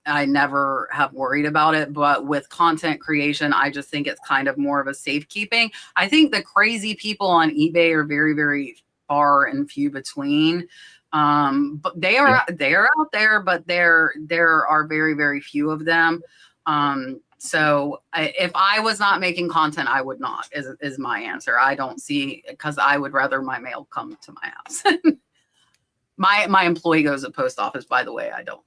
I never have worried about it, but with content creation, I just think it's kind of more of a safekeeping. I think the crazy people on eBay are very, very far and few between. But they are out there, but there are very, very few of them. So if I was not making content, I would not, is my answer. I don't see, because I would rather my mail come to my house. My employee goes to post office, by the way. I don't.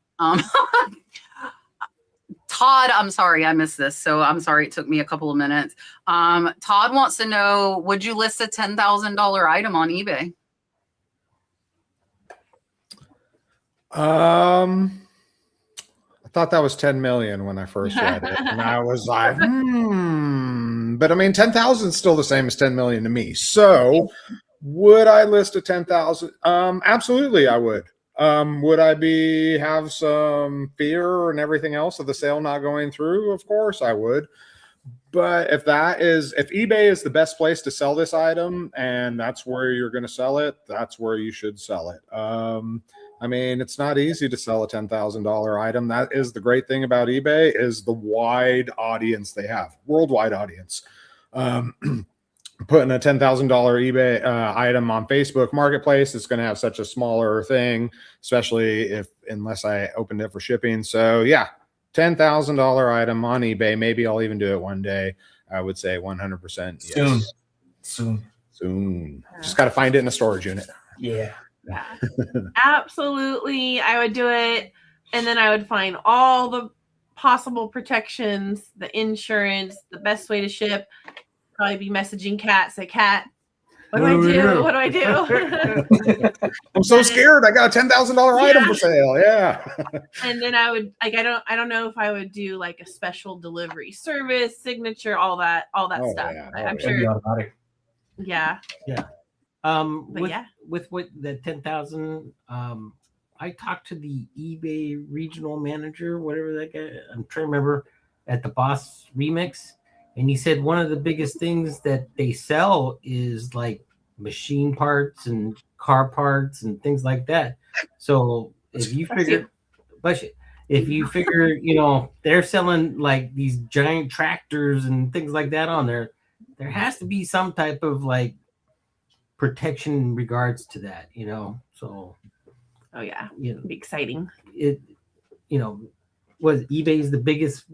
Todd, I'm sorry, I missed this. So I'm sorry, it took me a couple of minutes. Todd wants to know, would you list a $10,000 item on eBay? I thought that was 10 million when I first read it. And I was like, but I mean, 10,000 is still the same as 10 million to me. So would I list a 10,000? Absolutely, I would. Would I have some fear and everything else of the sale not going through? Of course I would. But if eBay is the best place to sell this item and that's where you're going to sell it, that's where you should sell it. I mean, it's not easy to sell a $10,000 item. That is the great thing about eBay, is the wide audience they have, worldwide audience. Putting a $10,000 eBay item on Facebook Marketplace is going to have such a smaller thing, especially unless I opened it for shipping. So yeah, $10,000 item on eBay. Maybe I'll even do it one day. I would say 100% yes. Soon. Just got to find it in a storage unit. Yeah. Absolutely. I would do it. And then I would find all the possible protections, the insurance, the best way to ship. Probably be messaging Kat, say, Kat, What do I do? What do I do? I'm so scared. I got a $10,000 item Yeah. for sale. Yeah. And then I would like I don't know if I would do like a special delivery service, signature, all that Oh, stuff. yeah. I'm It'd be sure. automatic. Yeah. But With yeah. with what the 10,000, I talked to the eBay regional manager, whatever that guy. I'm trying to remember at the Boss Remix, and he said one of the biggest things that they sell is like machine parts and car parts and things like that. So if you figure, if you figure, they're selling like these giant tractors and things like that on there, there has to be some type of like protection in regards to that, So, Oh yeah. It'd be exciting. It, was eBay's the biggest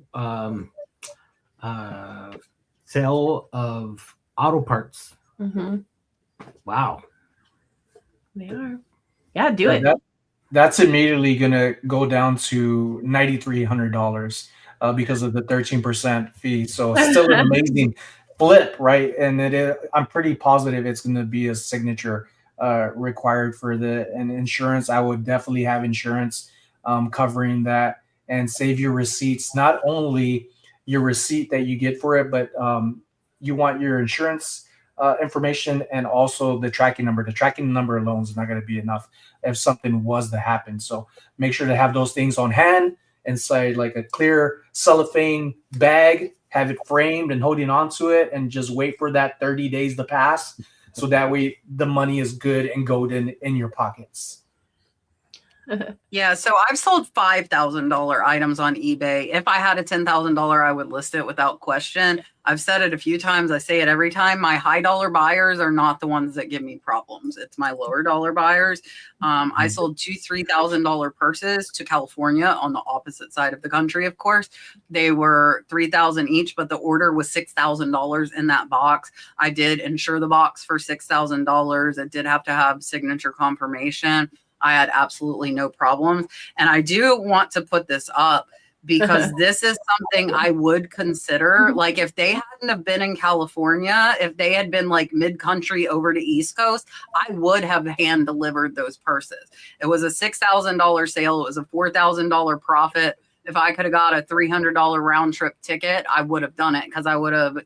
sale of auto parts. Mm-hmm. Wow. They are. Yeah, do it. That's immediately gonna go down to $9,300 because of the 13% fee. So it's still an amazing flip, right? And I'm pretty positive it's gonna be a signature required for and insurance. I would definitely have insurance covering that and save your receipts. Not only your receipt that you get for it, but you want your insurance information and also the tracking number. The tracking number alone is not going to be enough if something was to happen. So make sure to have those things on hand inside like a clear cellophane bag, have it framed and holding on to it, and just wait for that 30 days to pass. So that way the money is good and golden in your pockets. Yeah, so I've sold $5,000 items on eBay. If I had a $10,000, I would list it without question. I've said it a few times. I say it every time. My high dollar buyers are not the ones that give me problems. It's my lower dollar buyers. I sold two $3,000 purses to California on the opposite side of the country, of course. They were $3,000 each, but the order was $6,000 in that box. I did insure the box for $6,000. It did have to have signature confirmation. I had absolutely no problems. And I do want to put this up because this is something I would consider. Like if they hadn't have been in California, if they had been like mid-country over to East Coast, I would have hand delivered those purses. It was a $6,000 sale. It was a $4,000 profit. If I could have got a $300 round trip ticket, I would have done it because I would have,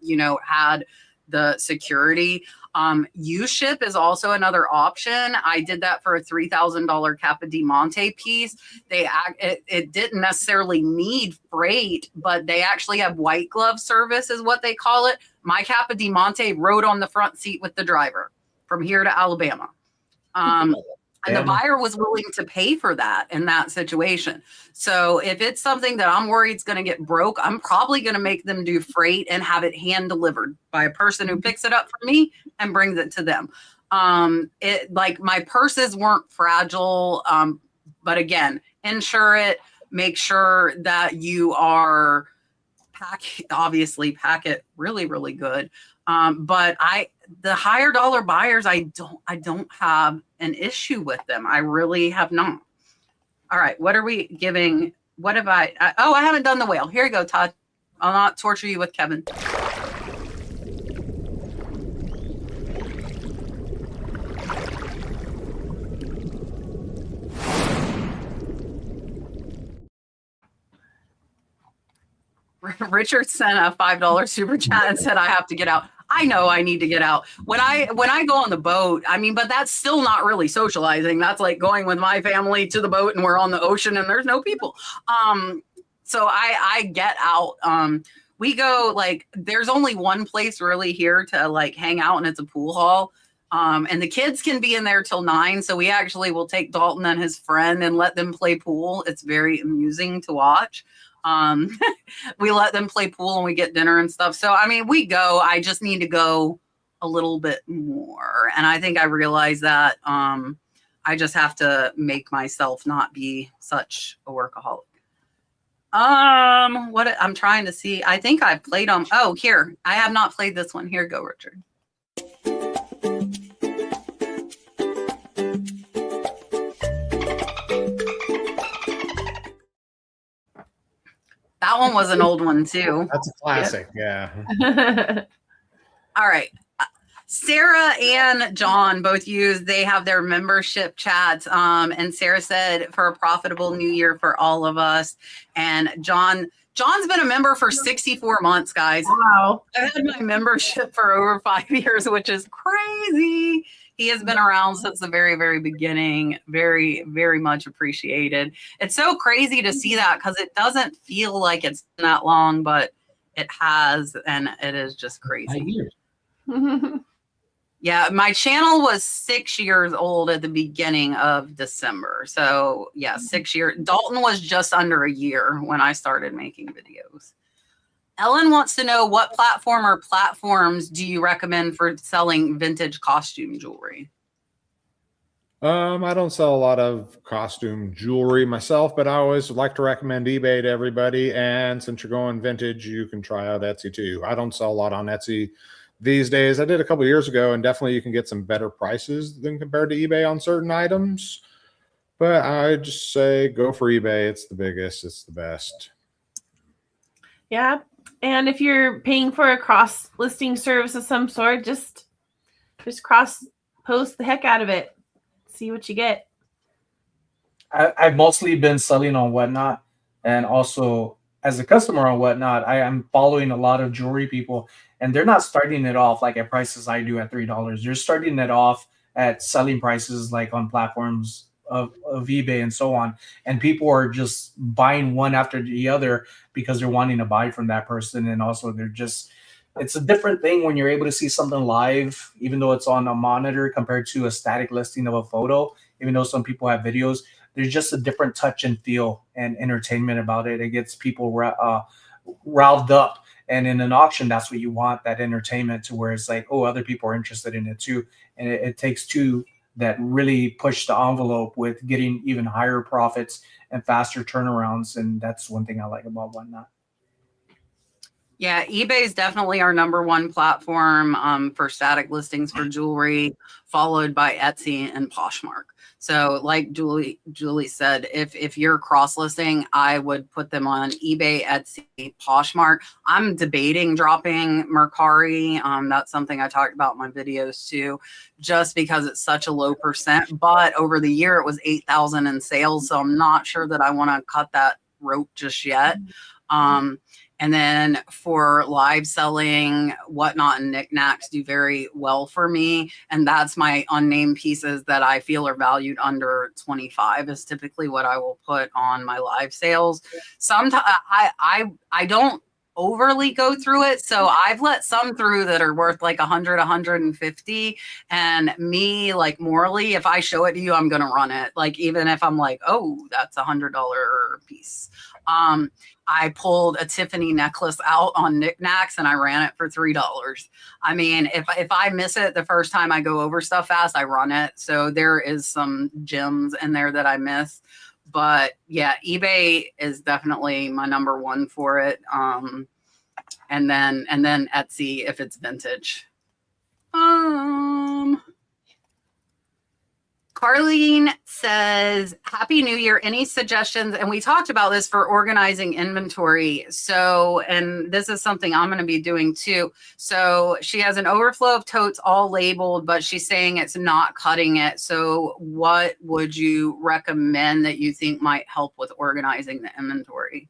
had the security. U-ship is also another option. I did that for a $3,000 Kappa Di Monte piece. It didn't necessarily need freight, but they actually have white glove service is what they call it. My Kappa Di Monte rode on the front seat with the driver from here to Alabama. And the buyer was willing to pay for that in that situation. So if it's something that I'm worried is going to get broke, I'm probably going to make them do freight and have it hand delivered by a person who picks it up from me and brings it to them. Like my purses weren't fragile. But again, insure it, make sure that you are obviously pack it really, really good. But the higher dollar buyers, I don't have an issue with them. I really have not. All right. What are we giving? What have I haven't done the whale. Here you go, Todd. I'll not torture you with Kevin. Richard sent a $5 super chat and said, I have to get out. I know I need to get out. When I go on the boat, but that's still not really socializing. That's like going with my family to the boat and we're on the ocean and there's no people. So I get out. We go there's only one place really here to hang out, and it's a pool hall. And the kids can be in there till 9. So we actually will take Dalton and his friend and let them play pool. It's very amusing to watch. We let them play pool and we get dinner and stuff. So, we go. I just need to go a little bit more. And I think I realize that I just have to make myself not be such a workaholic. What I'm trying to see. I think I've played them. Oh, here. I have not played this one. Here, go, Richard. That one was an old one too. That's a classic. Yeah. All right. Sarah and John both they have their membership chats. And Sarah said, for a profitable new year for all of us. And John's been a member for 64 months, guys. Wow. I've had my membership for over 5 years, which is crazy. He has been around since the very, very beginning. Very, very much appreciated. It's so crazy to see that because it doesn't feel like it's been that long, but it has, and it is just crazy. 5 years. Yeah, my channel was 6 years old at the beginning of December. So yeah, 6 years. Dalton was just under a year when I started making videos. Ellen wants to know, what platform or platforms do you recommend for selling vintage costume jewelry? I don't sell a lot of costume jewelry myself, but I always like to recommend eBay to everybody. And since you're going vintage, you can try out Etsy too. I don't sell a lot on Etsy these days. I did a couple of years ago, and definitely you can get some better prices than compared to eBay on certain items. But I just say go for eBay. It's the biggest. It's the best. Yeah. And if you're paying for a cross listing service of some sort, just cross post the heck out of it. See what you get. I've mostly been selling on Whatnot, and also as a customer on Whatnot, I am following a lot of jewelry people, and they're not starting it off like at prices I do at $3. They're starting it off at selling prices like on platforms of eBay and so on. And people are just buying one after the other because they're wanting to buy from that person. And also it's a different thing when you're able to see something live, even though it's on a monitor compared to a static listing of a photo. Even though some people have videos, there's just a different touch and feel and entertainment about it. It gets people riled up. And in an auction, that's what you want, that entertainment, to where it's like, oh, other people are interested in it too. And it takes two that really push the envelope with getting even higher profits and faster turnarounds. And that's one thing I like about Whatnot. Yeah, eBay is definitely our #1 platform for static listings for jewelry, followed by Etsy and Poshmark. So like Julie said, if you're cross-listing, I would put them on eBay, Etsy, Poshmark. I'm debating dropping Mercari. That's something I talked about in my videos too, just because it's such a low percent. But over the year, it was 8,000 in sales. So I'm not sure that I want to cut that rope just yet. And then for live selling, Whatnot and knickknacks do very well for me. And that's my unnamed pieces that I feel are valued under 25 is typically what I will put on my live sales. Sometimes I don't overly go through it. So I've let some through that are worth like 100, 150. And me, like, morally, if I show it to you, I'm going to run it. Like, even if I'm like, oh, that's $100 piece. I pulled a Tiffany necklace out on knickknacks and I ran it for $3. I mean, if I miss it the first time I go over stuff fast, I run it. So there is some gems in there that I miss. But yeah, eBay is definitely my #1 for it. And then Etsy if it's vintage. Carlene says, Happy New Year. Any suggestions? And we talked about this for organizing inventory. So, and this is something I'm going to be doing too. So she has an overflow of totes all labeled, but she's saying it's not cutting it. So what would you recommend that you think might help with organizing the inventory?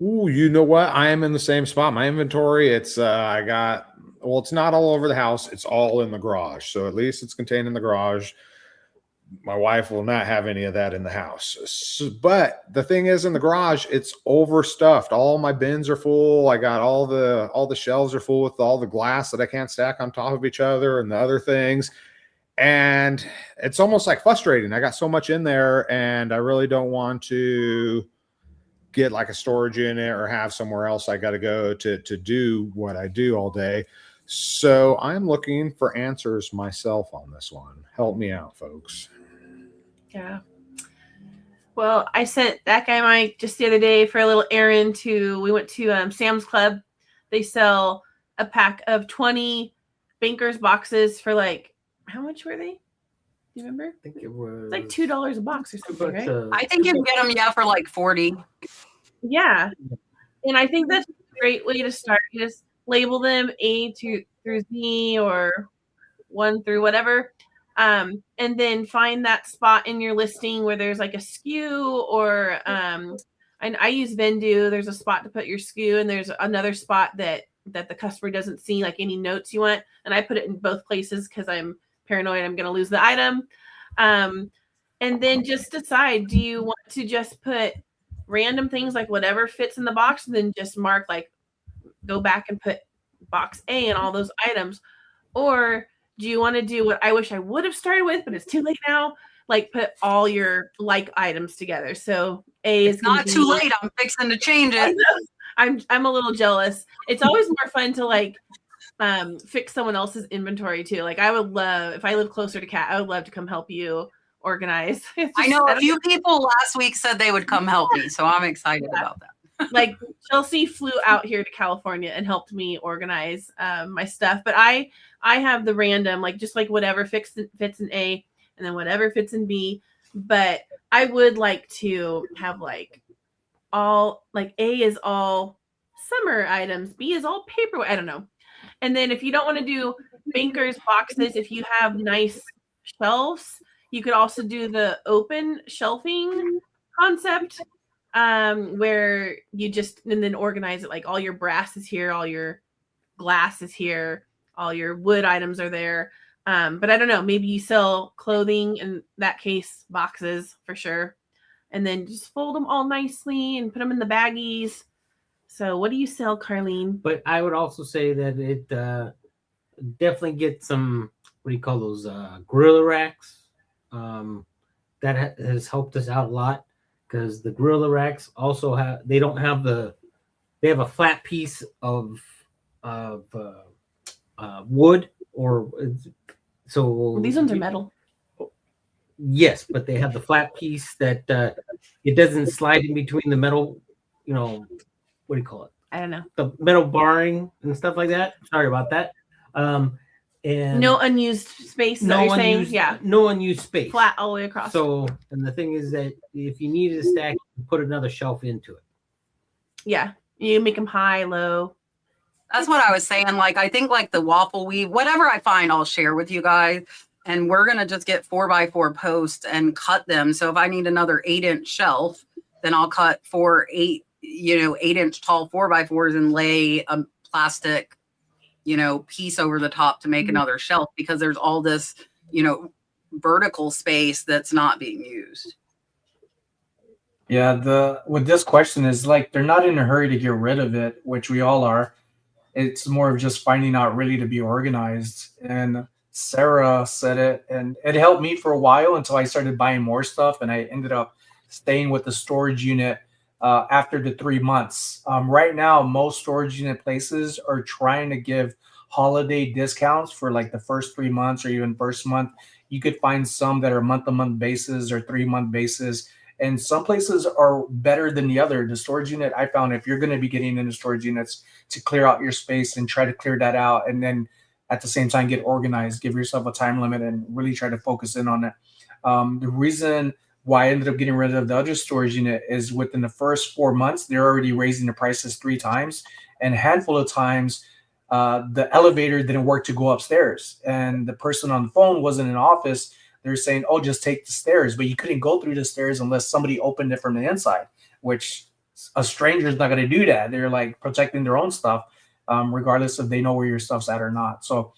Ooh, you know what? I am in the same spot. My inventory, it's it's not all over the house. It's all in the garage. So at least it's contained in the garage. My wife will not have any of that in the house. So, but the thing is, in the garage, it's overstuffed. All my bins are full. I got all the shelves are full with all the glass that I can't stack on top of each other and the other things. And it's almost like frustrating. I got so much in there and I really don't want to get like a storage unit or have somewhere else I got to go to do what I do all day. So I'm looking for answers myself on this one. Help me out, folks. Yeah. Well, I sent DatGuyMike just the other day for a little errand we went to Sam's Club. They sell a pack of 20 Bankers boxes for like, how much were they? Do you remember? I think it was like $2 a box or something, right? I think you can get them, for like 40. Yeah. And I think that's a great way to start. You just label them A through through Z or 1 through whatever. And then find that spot in your listing where there's like a SKU or and I use Vendu. There's a spot to put your SKU, and there's another spot that the customer doesn't see, like any notes you want. And I put it in both places because I'm paranoid I'm going to lose the item. And then just decide, do you want to just put random things like whatever fits in the box, and then just mark like go back and put box A and all those items? Or do you want to do what I wish I would have started with, but it's too late now? Like put all your like items together. So A is Not too late. I'm fixing to change it. I'm a little jealous. It's always more fun to like fix someone else's inventory too. Like I would love, if I live closer to Kat, I would love to come help you organize. I know a few people last week said they would come help me, so I'm excited about that. Like Chelsea flew out here to California and helped me organize my stuff. But I have the random, like just like whatever fits in A, and then whatever fits in B. But I would like to have like all, like A is all summer items, B is all paper. I don't know. And then if you don't want to do bankers boxes, if you have nice shelves, you could also do the open shelving concept, where you just, and then organize it, like all your brass is here, all your glass is here, all your wood items are there. But I don't know, maybe you sell clothing, in that case, boxes for sure. And then just fold them all nicely and put them in the baggies. So what do you sell, Carlene? But I would also say that it definitely get some, what do you call those, gorilla racks. That has helped us out a lot, because the gorilla racks also have, they have a flat piece of wood, or so. Well, these ones are metal. Yes, but they have the flat piece that it doesn't slide in between the metal, what do you call it? I don't know. The metal barring and stuff like that. Sorry about that. And no unused space. No you're saying, yeah, no unused space, flat all the way across. So, and the thing is that if you needed a stack, you put another shelf into it. Yeah, you make them high, low. That's what I was saying. Like, I think like the waffle weave, whatever I find, I'll share with you guys. And we're going to just get 4x4 posts and cut them. So if I need another 8-inch shelf, then I'll cut 8-inch tall 4x4s and lay a plastic, piece over the top to make another shelf, because there's all this, vertical space that's not being used. Yeah, with this question is like, they're not in a hurry to get rid of it, which we all are. It's more of just finding out really to be organized. And Sarah said it, and it helped me for a while until I started buying more stuff, and I ended up staying with the storage unit after the 3 months. Right now, most storage unit places are trying to give holiday discounts for like the first 3 months or even first month. You could find some that are month-to-month basis or 3-month basis, and some places are better than the other. The storage unit, I found, if you're going to be getting into storage units, to clear out your space and try to clear that out, and then at the same time get organized, give yourself a time limit, and really try to focus in on it. The reason why I ended up getting rid of the other storage unit is within the first 4 months, they're already raising the prices 3 times. And a handful of times, the elevator didn't work to go upstairs. And the person on the phone wasn't in office. They're saying, oh, just take the stairs. But you couldn't go through the stairs unless somebody opened it from the inside, which a stranger is not going to do that. They're like protecting their own stuff, regardless if they know where your stuff's at or not. So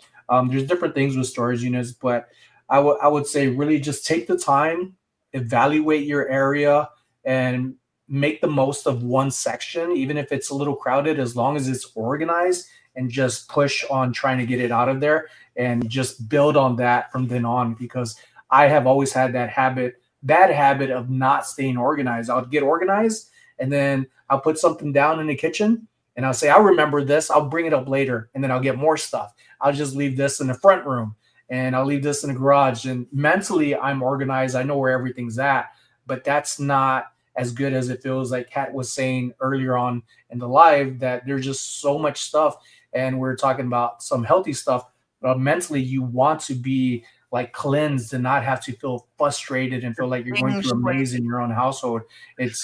there's different things with storage units, but I would say really just take the time, evaluate your area, and make the most of one section, even if it's a little crowded, as long as it's organized, and just push on trying to get it out of there and just build on that from then on. Because I have always had that bad habit of not staying organized. I'll get organized, and then I'll put something down in the kitchen, and I'll say, I'll remember this, I'll bring it up later, and then I'll get more stuff. I'll just leave this in the front room, and I'll leave this in the garage. And mentally, I'm organized. I know where everything's at, but that's not as good as it feels. Like Kat was saying earlier on in the live, that there's just so much stuff, and we're talking about some healthy stuff, but mentally you want to be like cleansed and not have to feel frustrated and feel like you're going through a maze in your own household. It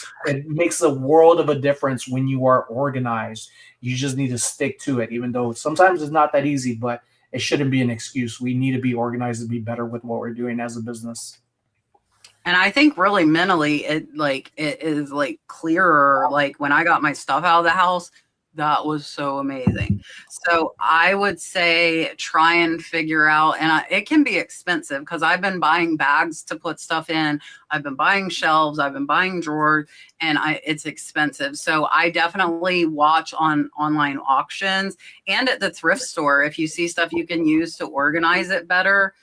makes a world of a difference when you are organized. You just need to stick to it, even though sometimes it's not that easy, but it shouldn't be an excuse. We need to be organized to be better with what we're doing as a business. And I think really mentally, it is like clearer. Like when I got my stuff out of the house, that was so amazing. So I would say try and figure out, and it can be expensive because I've been buying bags to put stuff in. I've been buying shelves. I've been buying drawers, and it's expensive. So I definitely watch on online auctions and at the thrift store. If you see stuff you can use to organize it better,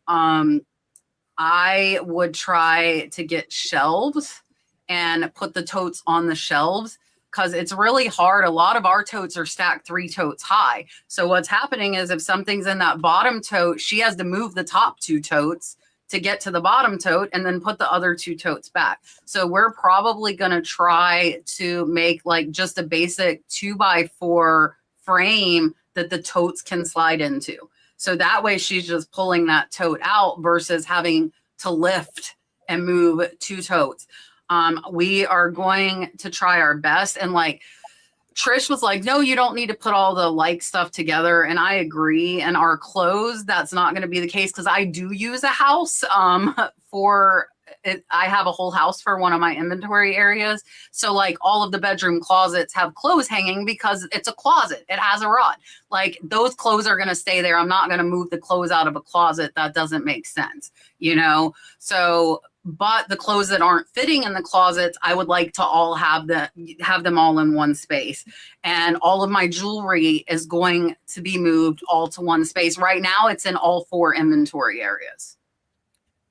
I would try to get shelves and put the totes on the shelves, because it's really hard. A lot of our totes are stacked 3 totes high. So what's happening is if something's in that bottom tote, she has to move the top 2 totes to get to the bottom tote and then put the other 2 totes back. So we're probably going to try to make like just a basic 2x4 frame that the totes can slide into. So that way she's just pulling that tote out versus having to lift and move 2 totes. We are going to try our best. And like Trish was like, no, you don't need to put all the like stuff together. And I agree. And our clothes, that's not going to be the case, because I do use a house for it. I have a whole house for one of my inventory areas. So like all of the bedroom closets have clothes hanging because it's a closet. It has a rod. Like those clothes are going to stay there. I'm not going to move the clothes out of a closet. That doesn't make sense, you know? So, but the clothes that aren't fitting in the closets, I would like to all have them all in one space. And all of my jewelry is going to be moved all to one space. Right now it's in all 4 inventory areas.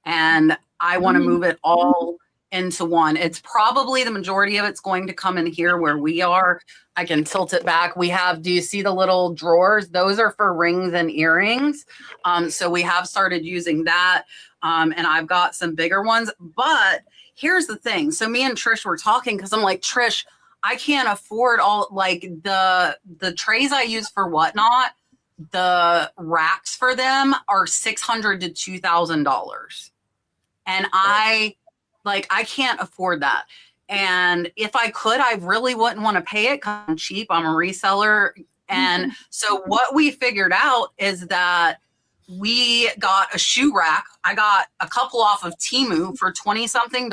And I want to move it all into one. It's probably the majority of it's going to come in here where we are. I can tilt it back. We have, do you see the little drawers? Those are for rings and earrings. So we have started using that. And I've got some bigger ones, but here's the thing. So me and Trish were talking, because I'm like, Trish, I can't afford all like the trays I use for Whatnot. The racks for them are $600 to $2,000. And I can't afford that. And if I could, I really wouldn't want to pay it because I'm cheap. I'm a reseller. And so what we figured out is that we got a shoe rack. I got a couple off of Temu for $20-something.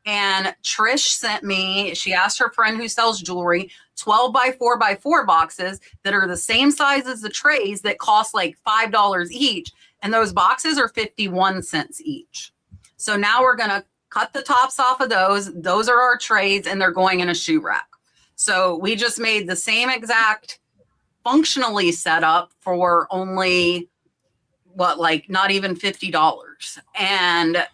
And Trish sent me, she asked her friend who sells jewelry, 12x4x4 boxes that are the same size as the trays that cost like $5 each. And those boxes are 51 cents each. So now we're going to cut the tops off of those. Those are our trays and they're going in a shoe rack. So we just made the same exact functionally set up for only not even $50 and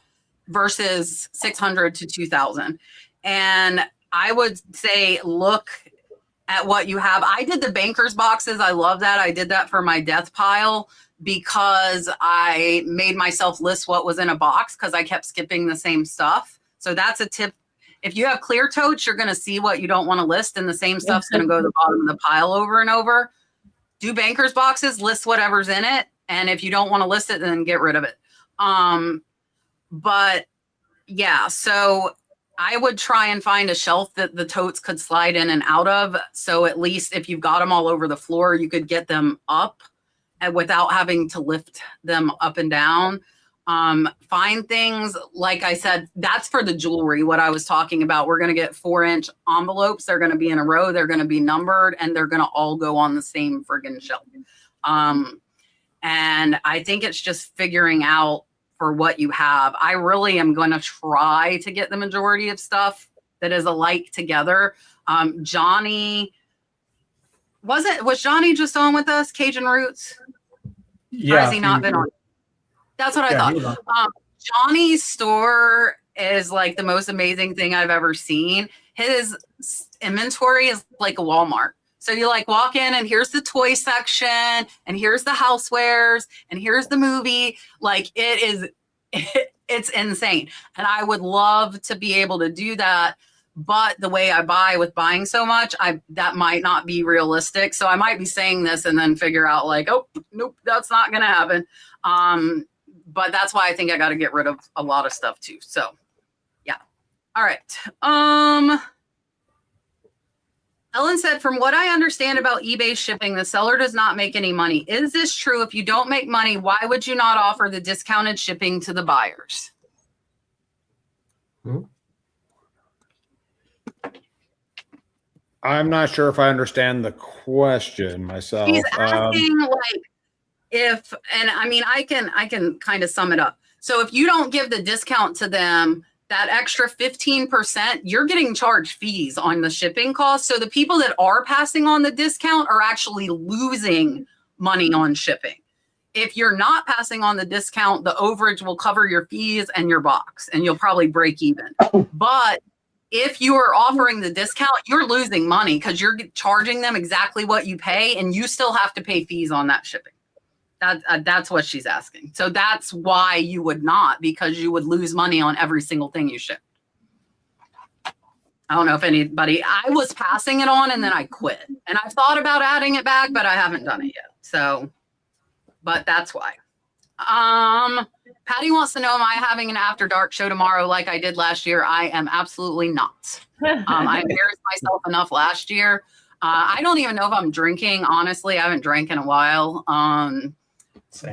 versus $600 to $2,000. And I would say, look at what you have. I did the banker's boxes. I love that. I did that for my death pile because I made myself list what was in a box because I kept skipping the same stuff. So that's a tip. If you have clear totes, you're going to see what you don't want to list, and the same stuff's going to go to the bottom of the pile over and over. Do banker's boxes, list whatever's in it. And if you don't want to list it, then get rid of it. But yeah, so I would try and find a shelf that the totes could slide in and out of. So at least if you've got them all over the floor, you could get them up and without having to lift them up and down. Find things, like I said, that's for the jewelry, what I was talking about. We're going to get 4-inch envelopes. They're going to be in a row. They're going to be numbered, and they're going to all go on the same friggin' shelf. And I think it's just figuring out for what you have. I really am going to try to get the majority of stuff that is alike together. Johnny, was Johnny just on with us, Cajun Roots? Yeah. Or has he not been on? That's what I thought. Johnny's store is like the most amazing thing I've ever seen. His inventory is like a Walmart. So you like walk in and here's the toy section and here's the housewares and here's the movie. Like it's insane. And I would love to be able to do that. But the way I buy with buying so much, that might not be realistic. So I might be saying this and then figure out like, oh, nope, that's not going to happen. but that's why I think I got to get rid of a lot of stuff too. So yeah. All right. Ellen said, from what I understand about eBay shipping, the seller does not make any money. Is this true? If you don't make money, why would you not offer the discounted shipping to the buyers? I'm not sure if I understand the question myself. He's asking like if, and I mean, I can kind of sum it up. So if you don't give the discount to them, that extra 15%, you're getting charged fees on the shipping costs. So the people that are passing on the discount are actually losing money on shipping. If you're not passing on the discount, the overage will cover your fees and your box, and you'll probably break even. But if you are offering the discount, you're losing money because you're charging them exactly what you pay, and you still have to pay fees on that shipping. That's what she's asking. So that's why you would not, because you would lose money on every single thing you ship. I don't know if anybody, I was passing it on and then I quit. And I've thought about adding it back, but I haven't done it yet. So, but that's why. Patty wants to know, am I having an after dark show tomorrow like I did last year? I am absolutely not. I embarrassed myself enough last year. I don't even know if I'm drinking. Honestly, I haven't drank in a while.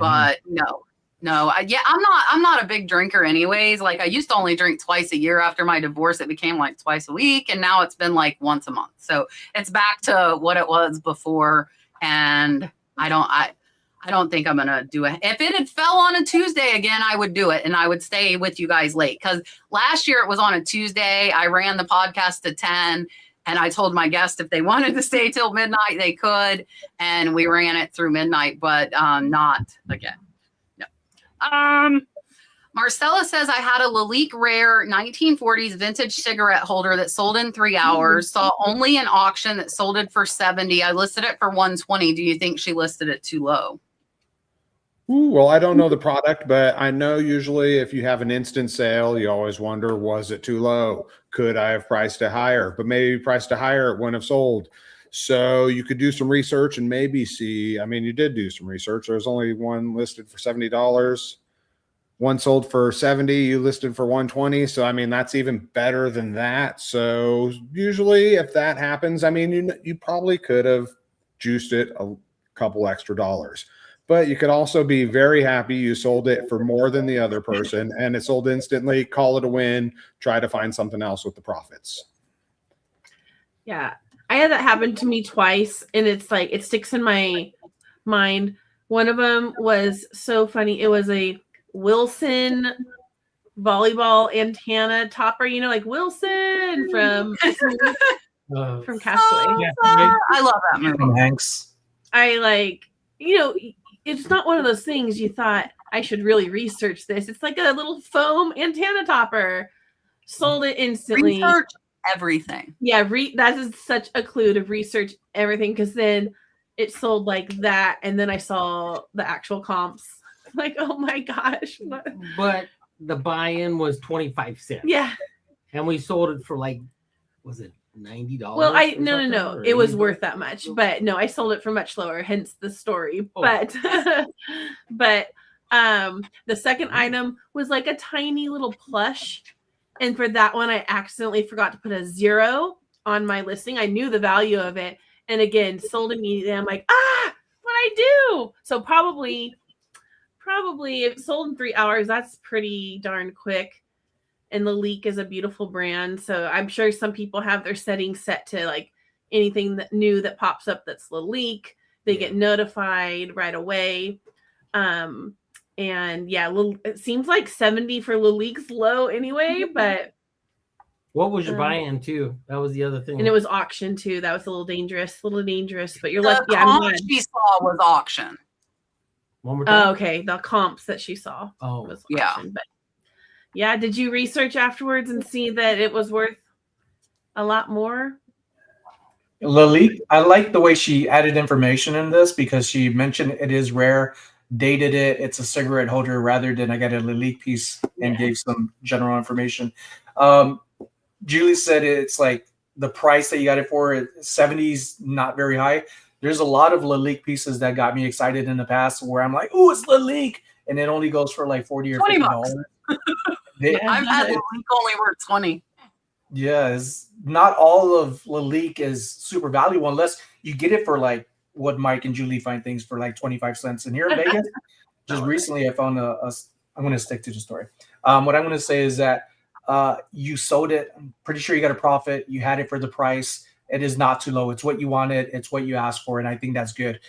But no, I'm not a big drinker anyways. Like I used to only drink twice a year. After my divorce, it became like twice a week. And now it's been like once a month. So it's back to what it was before. And I don't think I'm going to do it. If it had fell on a Tuesday again, I would do it. And I would stay with you guys late. Because last year it was on a Tuesday. I ran the podcast to 10. And I told my guests if they wanted to stay till midnight, they could. And we ran it through midnight, but not again. No. Marcella says, I had a Lalique Rare 1940s vintage cigarette holder that sold in 3 hours. Saw only an auction that sold it for 70. I listed it for 120. Do you think she listed it too low? Ooh, well, I don't know the product, but I know usually if you have an instant sale, you always wonder, was it too low? Could I have priced it higher? But maybe priced it higher, it wouldn't have sold. So you could do some research and maybe see, I mean, you did do some research. There's only one listed for $70. One sold for 70, you listed for 120. So, I mean, that's even better than that. So usually if that happens, I mean, you probably could have juiced it a couple extra dollars. But you could also be very happy you sold it for more than the other person and it sold instantly, call it a win, try to find something else with the profits. Yeah. I had that happen to me twice and it's like, it sticks in my mind. One of them was so funny. It was a Wilson volleyball antenna topper, you know, like Wilson from Castaway. Yeah. I love that movie. Tom Hanks. I like, you know, it's not one of those things you thought I should really research this. It's like a little foam antenna topper. Sold it instantly. Research everything. Yeah, that is such a clue to research everything because then it sold like that, and then I saw the actual comps. Like, oh my gosh! But the buy-in was 25 cents. Yeah, and we sold it for like, was it $90? Well, no. It was worth that much, but no, I sold it for much lower. Hence the story. Oh. But the second item was like a tiny little plush. And for that one, I accidentally forgot to put a 0 on my listing. I knew the value of it. And again, sold immediately. I'm like, what'd I do? So probably if it sold in 3 hours, that's pretty darn quick. And Lalique is a beautiful brand. So I'm sure some people have their settings set to like anything that new that pops up that's Lalique. They get notified right away. And yeah, it seems like 70 for Lalique's low anyway, but what was your buy-in too? That was the other thing. And it was auction too. That was a little dangerous, but you're The like, yeah, I'm comp she saw was auction. One more time. Oh, okay. The comps that she saw was yeah. auction. But yeah, did you research afterwards and see that it was worth a lot more? Lalique, I like the way she added information in this because she mentioned it is rare, dated it, it's a cigarette holder rather than I got a Lalique piece and gave some general information. Julie said it's like the price that you got it for, 70's not very high. There's a lot of Lalique pieces that got me excited in the past where I'm like, oh, it's Lalique. and it only goes for like 40 or 20 $50. bucks. They, I've had Lalique only worth 20. yeah, it's not all of Lalique is super valuable unless you get it for like what Mike and Julie find things for like 25 cents. And here in Vegas, just recently I found I'm going to stick to the story. What I'm going to say is that you sold it. I'm pretty sure you got a profit. You had it for the price. It is not too low. It's what you wanted. It's what you asked for. And I think that's good.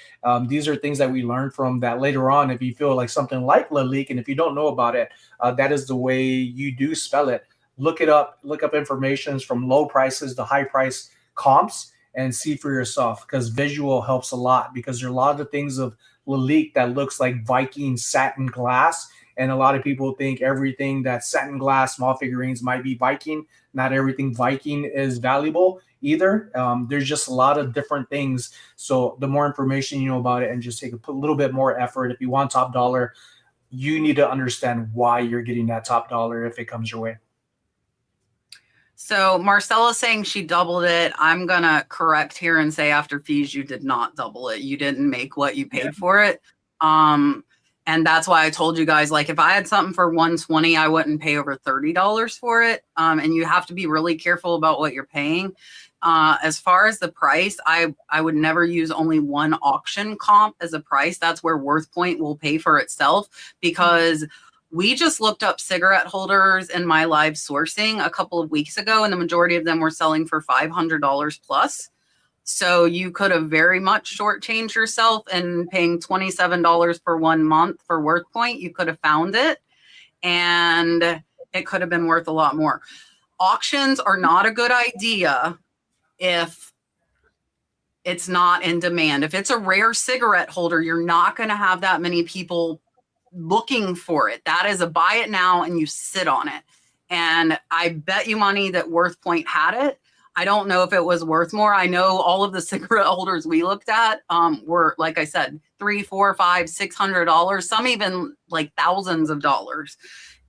These are things that we learn from that later on. If you feel like something like Lalique, and if you don't know about it, that is the way you do spell it. Look it up. Look up information from low prices to high price comps and see for yourself, because visual helps a lot, because there are a lot of the things of Lalique that looks like Viking satin glass. And a lot of people think everything that's satin glass small figurines might be Viking. Not everything Viking is valuable either. There's just a lot of different things. So the more information you know about it, and just take a little bit more effort. If you want top dollar, you need to understand why you're getting that top dollar if it comes your way. So Marcella's saying she doubled it. I'm going to correct here and say after fees, you did not double it. You didn't make what you paid for it. And that's why I told you guys, like, if I had something for $120, I wouldn't pay over $30 for it. And you have to be really careful about what you're paying. As far as the price, I would never use only one auction comp as a price. That's where WorthPoint will pay for itself, because we just looked up cigarette holders in my live sourcing a couple of weeks ago, and the majority of them were selling for $500 plus. So you could have very much shortchanged yourself and paying $27 for 1 month for WorthPoint. You could have found it, and it could have been worth a lot more. Auctions are not a good idea if it's not in demand. If it's a rare cigarette holder, you're not going to have that many people looking for it. That is a buy it now and you sit on it. And I bet you money that WorthPoint had it. I don't know if it was worth more. I know all of the cigarette holders we looked at were, like I said, $300, $400, $500, $600, some even like thousands of dollars.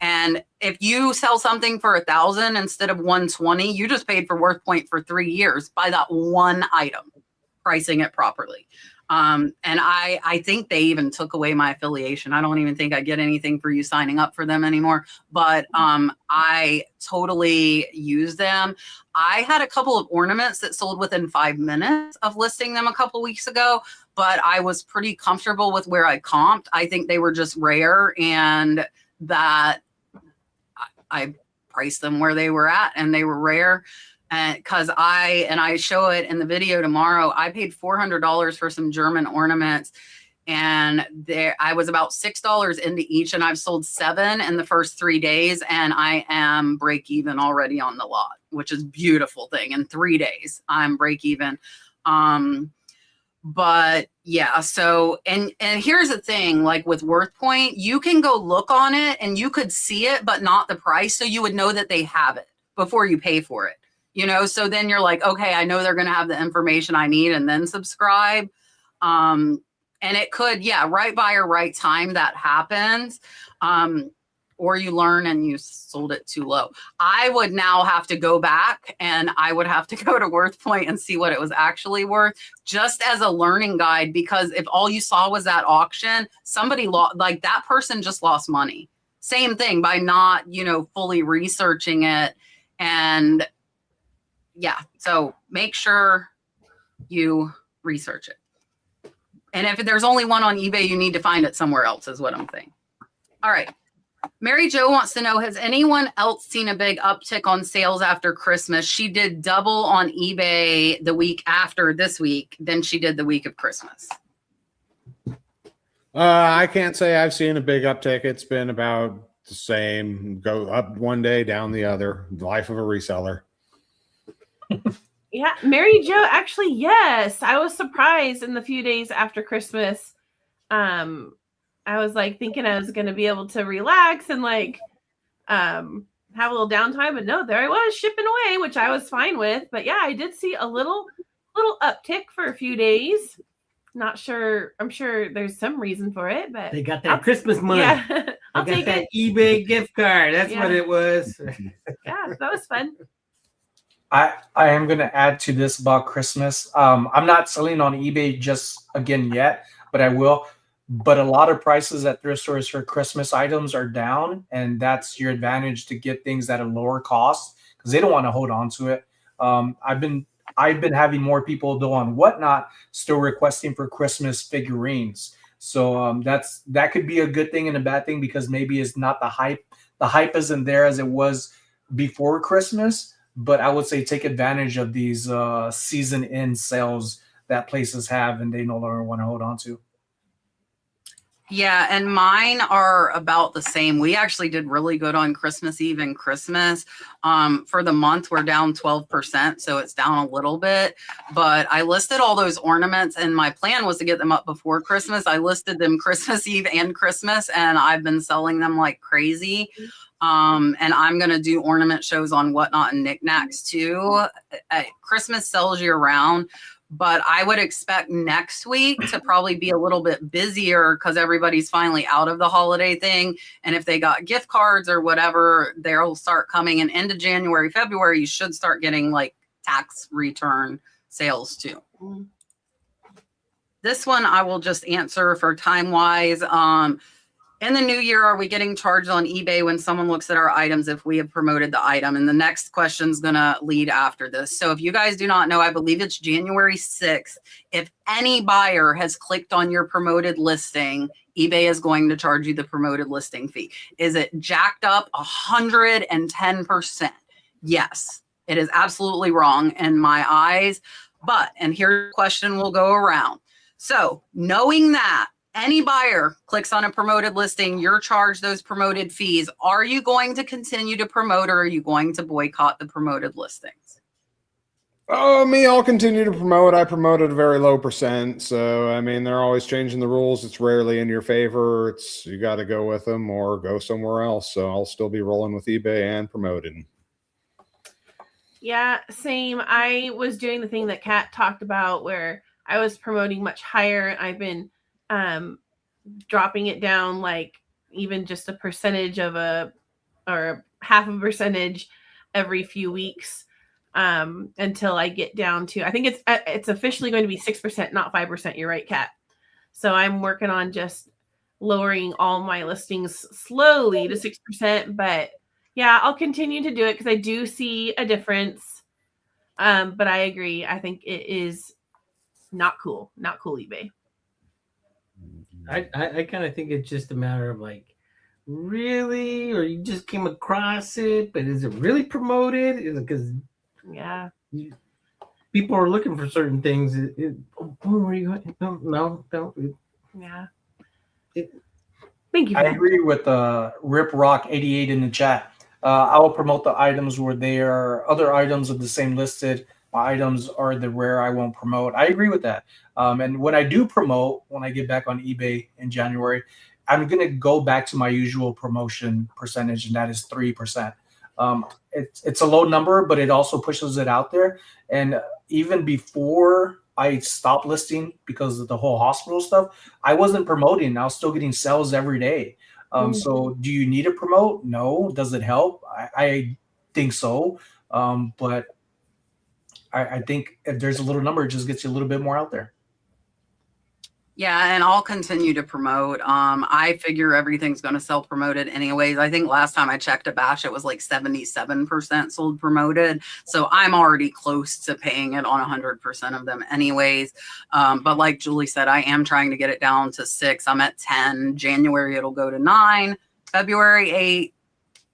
And if you sell something for $1,000 instead of $120, you just paid for WorthPoint for 3 years by that one item, pricing it properly. And I think they even took away my affiliation. I don't even think I get anything for you signing up for them anymore, but I totally use them. I had a couple of ornaments that sold within 5 minutes of listing them a couple weeks ago, but I was pretty comfortable with where I comped. I think they were just rare, and that I priced them where they were at, and they were rare. And because I show it in the video tomorrow, I paid $400 for some German ornaments, and I was about $6 into each, and I've sold 7 in the first 3 days, and I am break even already on the lot, which is a beautiful thing. In 3 days, I'm break even. But yeah, so, and here's the thing, like with WorthPoint, you can go look on it and you could see it, but not the price. So you would know that they have it before you pay for it. You know, so then you're like, okay, I know they're going to have the information I need, and then subscribe. And it could, yeah, right buyer, right time, that happens. Or you learn and you sold it too low. I would now have to go back, and I would have to go to WorthPoint and see what it was actually worth, just as a learning guide, because if all you saw was that auction, somebody lost, like that person just lost money. Same thing by not, you know, fully researching it. And yeah, so make sure you research it. And if there's only one on eBay, you need to find it somewhere else, is what I'm saying. All right. Mary Jo wants to know, has anyone else seen a big uptick on sales after Christmas? She did double on eBay the week after this week than she did the week of Christmas. I can't say I've seen a big uptick. It's been about the same, go up one day, down the other. The life of a reseller. Yeah, Mary Jo, actually, yes. I was surprised in the few days after Christmas. I was like thinking I was going to be able to relax and like have a little downtime, but no, there I was shipping away, which I was fine with. But yeah, I did see a little uptick for a few days. Not sure. I'm sure there's some reason for it, but they got that Christmas money. Yeah, I'll they take got it. that eBay gift card. That's what it was. Yeah, that was fun. I am going to add to this about Christmas. I'm not selling on eBay just again yet, but I will. but a lot of prices at thrift stores for Christmas items are down, and that's your advantage to get things at a lower cost because they don't want to hold on to it. I've been having more people though on Whatnot still requesting for Christmas figurines. So that could be a good thing and a bad thing because maybe it's not the hype. The hype isn't there as it was before Christmas, but I would say take advantage of these season end sales that places have and they no longer want to hold on to. Yeah, and mine are about the same. We actually did really good on Christmas Eve and Christmas. For the month, we're down 12%, so it's down a little bit. But I listed all those ornaments, and my plan was to get them up before Christmas. I listed them Christmas Eve and Christmas, and I've been selling them like crazy. And I'm going to do ornament shows on Whatnot and Knickknacks too. Christmas sells year round. But I would expect next week to probably be a little bit busier because everybody's finally out of the holiday thing. And if they got gift cards or whatever, they'll start coming. And into January, February, you should start getting like tax return sales too. This one I will just answer for time wise. In the new year, are we getting charged on eBay when someone looks at our items if we have promoted the item? And the next question is going to lead after this. So if you guys do not know, I believe it's January 6th. If any buyer has clicked on your promoted listing, eBay is going to charge you the promoted listing fee. Is it jacked up 110%? Yes, it is absolutely wrong in my eyes. But, and here the question will go around. So knowing that, any buyer clicks on a promoted listing, you're charged those promoted fees. Are you going to continue to promote or are you going to boycott the promoted listings? Oh, me, I'll continue to promote. I promote at a very low percent. So, I mean, they're always changing the rules. It's rarely in your favor. You got to go with them or go somewhere else. So I'll still be rolling with eBay and promoting. Yeah, same. I was doing the thing that Kat talked about where I was promoting much higher. I've been dropping it down like even just a percentage of or half a percentage every few weeks until I get down to, I think it's officially going to be 6%, not 5%. You're right, Kat. So I'm working on just lowering all my listings slowly to 6%. But yeah, I'll continue to do it because I do see a difference. But I agree. I think it is not cool, eBay. I kind of think it's just a matter of like, really, or you just came across it, but is it really promoted? Because people are looking for certain things. Where are you going? No. Yeah. Thank you. I agree with Rip Rock 88 in the chat. I will promote the items where there are other items of the same listed. My items are the rare I won't promote. I agree with that. And when I do promote, when I get back on eBay in January, I'm going to go back to my usual promotion percentage, and that is 3%. It's a low number, but it also pushes it out there. And even before I stopped listing because of the whole hospital stuff, I wasn't promoting. I was still getting sales every day. So do you need to promote? No. Does it help? I think so. But I think if there's a little number, it just gets you a little bit more out there. Yeah, and I'll continue to promote. I figure everything's going to sell promoted anyways. I think last time I checked a batch, it was like 77% sold promoted. So I'm already close to paying it on 100% of them anyways. But like Julie said, I am trying to get it down to 6. I'm at 10. January, it'll go to 9. February 8.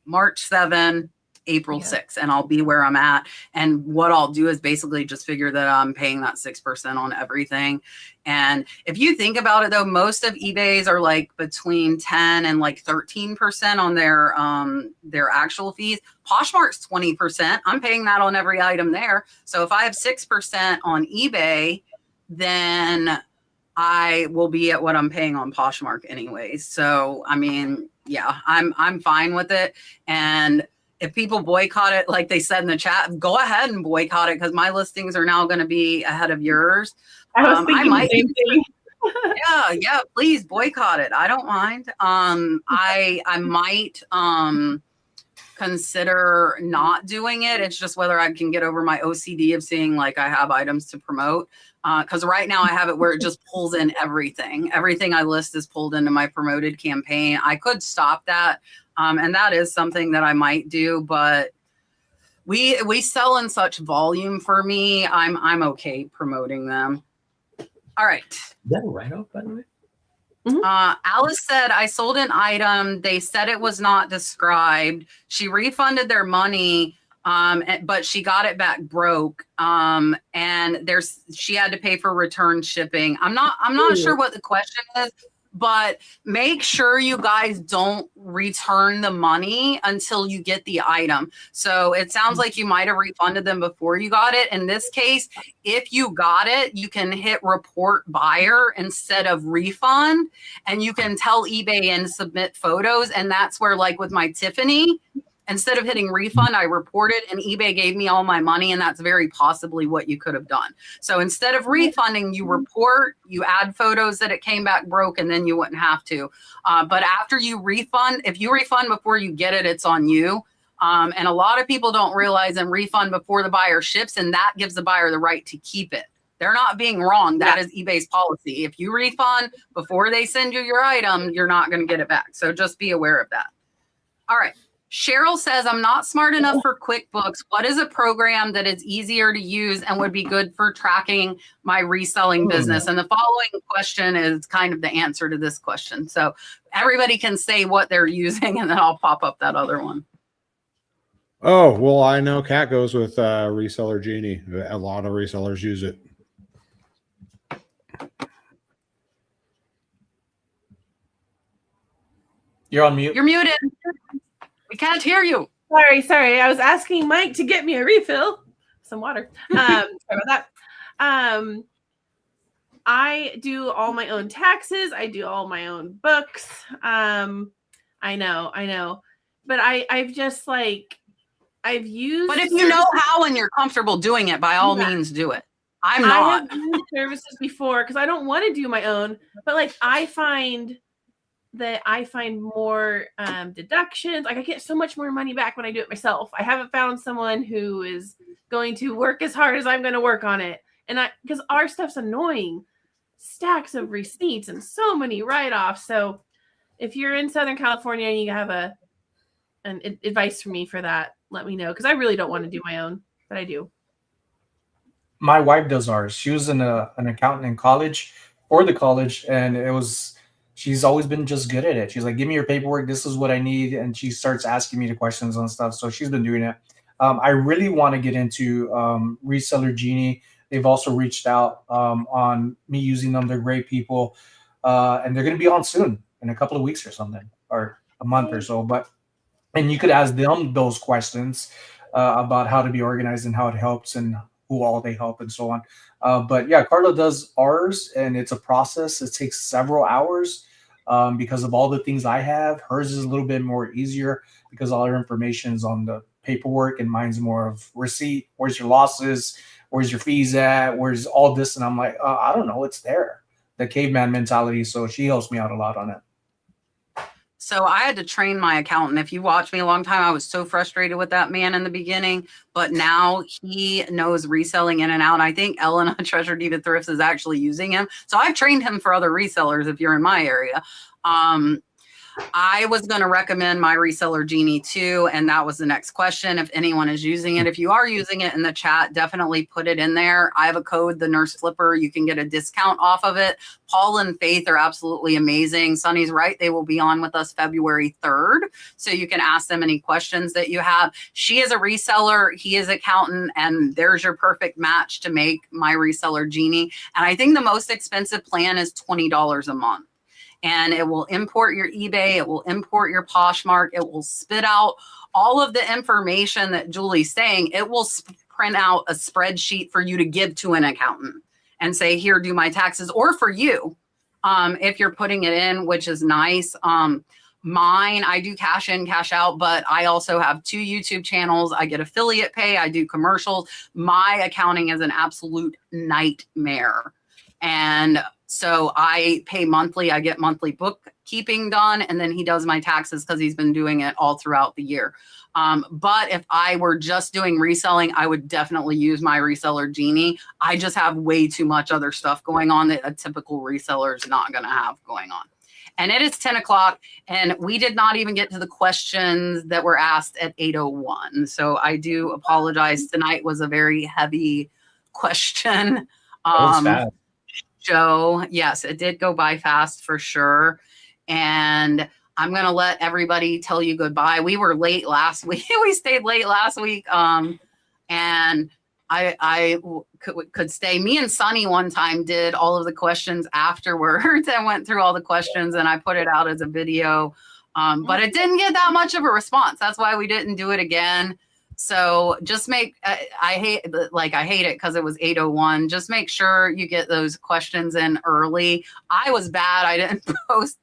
March 7. April 6th, and I'll be where I'm at. And what I'll do is basically just figure that I'm paying that 6% on everything. And if you think about it though, most of eBay's are like between 10 and like 13% on their actual fees. Poshmark's 20%. I'm paying that on every item there. So if I have 6% on eBay, then I will be at what I'm paying on Poshmark anyways. So I mean, yeah, I'm fine with it. And if people boycott it, like they said in the chat, go ahead and boycott it because my listings are now going to be ahead of yours. I was thinking the same thing. Yeah, please boycott it. I don't mind. I might consider not doing it. It's just whether I can get over my OCD of seeing like I have items to promote. Because right now I have it where it just pulls in everything. Everything I list is pulled into my promoted campaign. I could stop that. And that is something that I might do, but we sell in such volume for me. I'm okay promoting them. All right. Is that a write-off, by the way? Alice said, I sold an item. They said it was not described. She refunded their money, but she got it back broke. And she had to pay for return shipping. I'm not sure what the question is, but make sure you guys don't return the money until you get the item. So it sounds like you might have refunded them before you got it. In this case, if you got it, you can hit report buyer instead of refund, and you can tell eBay and submit photos. And that's where, like with my Tiffany, instead of hitting refund, I reported and eBay gave me all my money, and that's very possibly what you could have done. So instead of refunding, you report, you add photos that it came back broke, and then you wouldn't have to. But after you refund, if you refund before you get it, it's on you. And a lot of people don't realize and refund before the buyer ships, and that gives the buyer the right to keep it. They're not being wrong. That is eBay's policy. If you refund before they send you your item, you're not going to get it back. So just be aware of that. All right. Cheryl says, I'm not smart enough for QuickBooks. What is a program that is easier to use and would be good for tracking my reselling business? And the following question is kind of the answer to this question. So everybody can say what they're using, and then I'll pop up that other one. Oh, well, I know Kat goes with Reseller Genie. A lot of resellers use it. You're on mute. You're muted. We can't hear you. Sorry. I was asking Mike to get me a refill, some water. Sorry about that. I do all my own taxes. I do all my own books. I know. But I've just like, I've used. But if you know how and you're comfortable doing it, by all means do it. I'm not. I have used services before because I don't want to do my own. But like, I find more deductions. Like I get so much more money back when I do it myself. I haven't found someone who is going to work as hard as I'm going to work on it. And because our stuff's annoying, stacks of receipts and so many write-offs. So if you're in Southern California and you have an advice for me for that, let me know. Because I really don't want to do my own, but I do. My wife does ours. She was an accountant in college, and she's always been just good at it. She's like, give me your paperwork. This is what I need. And she starts asking me the questions on stuff. So she's been doing it. I really want to get into Reseller Genie. They've also reached out on me using them. They're great people. And they're going to be on soon in a couple of weeks or something, or a month or so. And you could ask them those questions about how to be organized and how it helps and who all they help and so on. But yeah, Carla does ours, and it's a process. It takes several hours because of all the things I have. Hers is a little bit more easier because all her information is on the paperwork, and mine's more of receipt. Where's your losses? Where's your fees at? Where's all this? And I'm like, I don't know. It's there. The caveman mentality. So she helps me out a lot on it. So I had to train my accountant. If you watched me a long time, I was so frustrated with that man in the beginning, but now he knows reselling in and out. I think Ellen on Treasure Deeded Thrifts is actually using him. So I've trained him for other resellers if you're in my area. I was going to recommend my Reseller Genie too, and that was the next question. If anyone is using it, if you are using it in the chat, definitely put it in there. I have a code, the Nurse Flipper. You can get a discount off of it. Paul and Faith are absolutely amazing. Sonny's right. They will be on with us February 3rd. So you can ask them any questions that you have. She is a reseller. He is accountant, and there's your perfect match to make my Reseller Genie. And I think the most expensive plan is $20 a month. And it will import your eBay. It will import your Poshmark. It will spit out all of the information that Julie's saying. It will print out a spreadsheet for you to give to an accountant and say, here, do my taxes, or for you, if you're putting it in, which is nice. Mine, I do cash in, cash out, but I also have 2 YouTube channels. I get affiliate pay. I do commercials. My accounting is an absolute nightmare. And so I pay monthly. I get monthly bookkeeping done, and then he does my taxes because he's been doing it all throughout the year. But if I were just doing reselling, I would definitely use my reseller genie. I just have way too much other stuff going on that a typical reseller is not going to have going on. And it is 10 o'clock, and we did not even get to the questions that were asked at 8:01. So I do apologize. Tonight was a very heavy question show. Yes, it did go by fast for sure. And I'm going to let everybody tell you goodbye. We were late last week. We stayed late last week. And I could stay. Me and Sonny one time did all of the questions afterwards and went through all the questions, and I put it out as a video. But it didn't get that much of a response. That's why we didn't do it again. So just I hate it because it was 8:01. Just make sure you get those questions in early. I was bad. I didn't post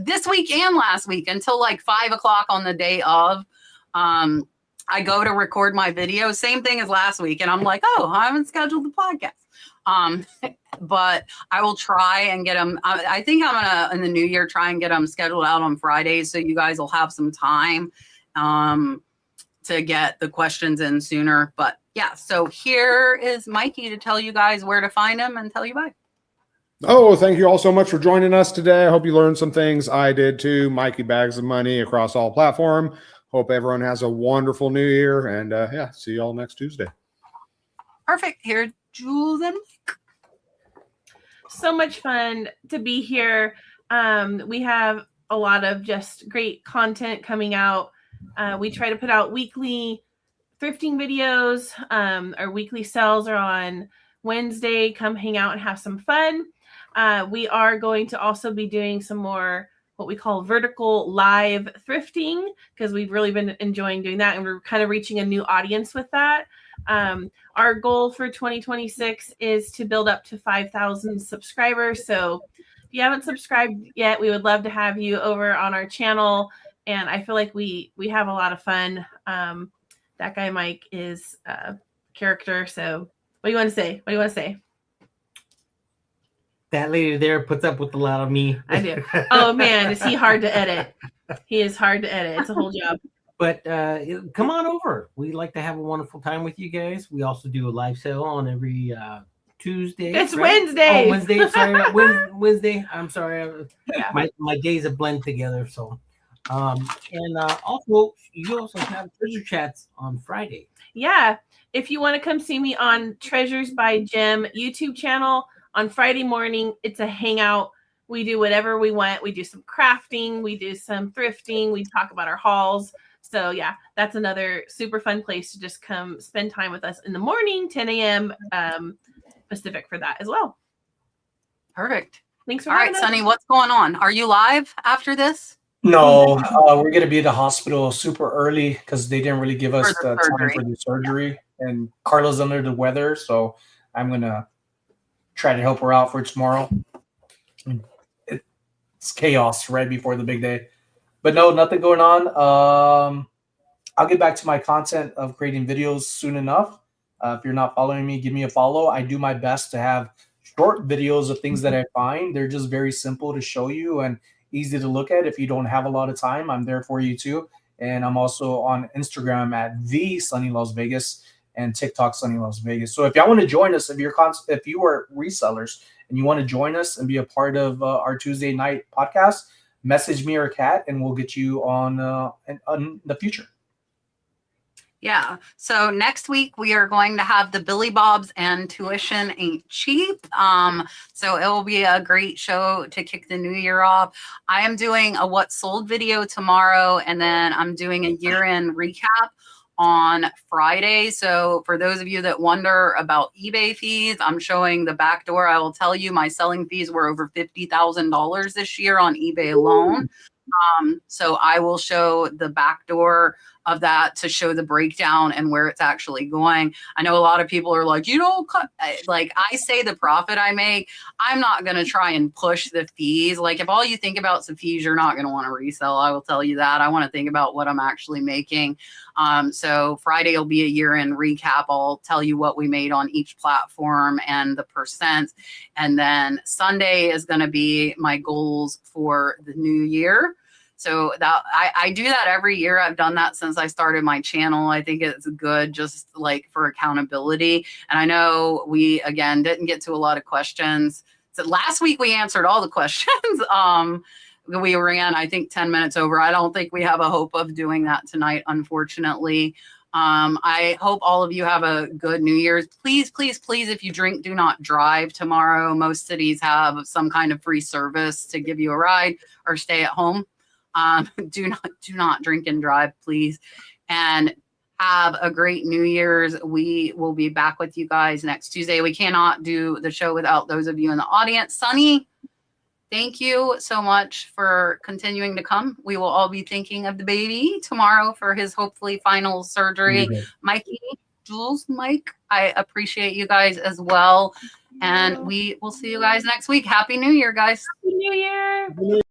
this week and last week until like 5 o'clock on the day of. I go to record my video, same thing as last week. And I'm like, oh, I haven't scheduled the podcast. But I will try and get them. I think I'm going to, in the new year, try and get them scheduled out on Fridays. So you guys will have some time to get the questions in sooner. But yeah, so here is Mikey to tell you guys where to find him and tell you bye. Oh, thank you all so much for joining us today. I hope you learned some things. I did too. Mikey Bags of Money across all platform. Hope everyone has a wonderful new year. And yeah, see you all next Tuesday. Perfect. Here, Jules and Mike. So much fun to be here. We have a lot of just great content coming out. We try to put out weekly thrifting videos. Our weekly sales are on Wednesday. Come hang out and have some fun. We are going to also be doing some more what we call vertical live thrifting, because we've really been enjoying doing that, and we're kind of reaching a new audience with that. Our goal for 2026 is to build up to 5,000 subscribers. So if you haven't subscribed yet, we would love to have you over on our channel. And I feel like we have a lot of fun. DatGuyMike is a character. So what do you want to say? What do you want to say? That lady there puts up with a lot of me. I do. Oh man, is he hard to edit? He is hard to edit. It's a whole job. But come on over. We like to have a wonderful time with you guys. We also do a live sale on every Tuesday. It's right? Wednesday. Oh, Wednesday. Sorry, Wednesday. I'm sorry. Yeah. My days have blend together. So, and also you also have treasure chats on Friday. Yeah. If you want to come see me on Treasures by Jim YouTube channel on Friday morning, it's a hangout. We do whatever we want. We do some crafting. We do some thrifting. We talk about our hauls. So yeah, that's another super fun place to just come spend time with us in the morning, 10 a.m. Pacific for that as well. Perfect. Thanks for All right, having us. Sonny, what's going on? Are you live after this? No, we're going to be at the hospital super early because they didn't really give us For the the time surgery. for the surgery. And Carla's under the weather, so I'm going to try to help her out for tomorrow. It's chaos right before the big day. But no, nothing going on. I'll get back to my content of creating videos soon enough. If you're not following me, give me a follow. I do my best to have short videos of things that I find. They're just very simple to show you and easy to look at. If you don't have a lot of time, I'm there for you too. And I'm also on Instagram at the Sonny Las Vegas and TikTok Sonny Las Vegas. So if y'all want to join us, if you are resellers and you want to join us and be a part of our Tuesday night podcast, message me or Kat, and we'll get you on the future. Yeah. So next week we are going to have the Billy Bobs and Tuition Ain't Cheap. So it will be a great show to kick the new year off. I am doing a What Sold video tomorrow, and then I'm doing a year-end recap on Friday. So for those of you that wonder about eBay fees, I'm showing the back door. I will tell you my selling fees were over $50,000 this year on eBay alone. So I will show the back door of that to show the breakdown and where it's actually going. I know a lot of people are like, you don't cut, like I say the profit I make, I'm not going to try and push the fees. Like if all you think about is the fees, you're not going to want to resell. I will tell you that. I want to think about what I'm actually making. So Friday will be a year-end recap. I'll tell you what we made on each platform and the percents. And then Sunday is going to be my goals for the new year. So that I do that every year. I've done that since I started my channel. I think it's good just like for accountability. And I know we, again, didn't get to a lot of questions. So last week we answered all the questions. We ran, I think, 10 minutes over. I don't think we have a hope of doing that tonight, unfortunately. I hope all of you have a good New Year's. Please, please, please, if you drink, do not drive tomorrow. Most cities have some kind of free service to give you a ride or stay at home. Do not drink and drive, please. And have a great New Year's. We will be back with you guys next Tuesday. We cannot do the show without those of you in the audience. Sonny, thank you so much for continuing to come. We will all be thinking of the baby tomorrow for his hopefully final surgery. Mikey, Jules, Mike, I appreciate you guys as well. And we will see you guys next week. Happy New Year, guys. Happy New Year.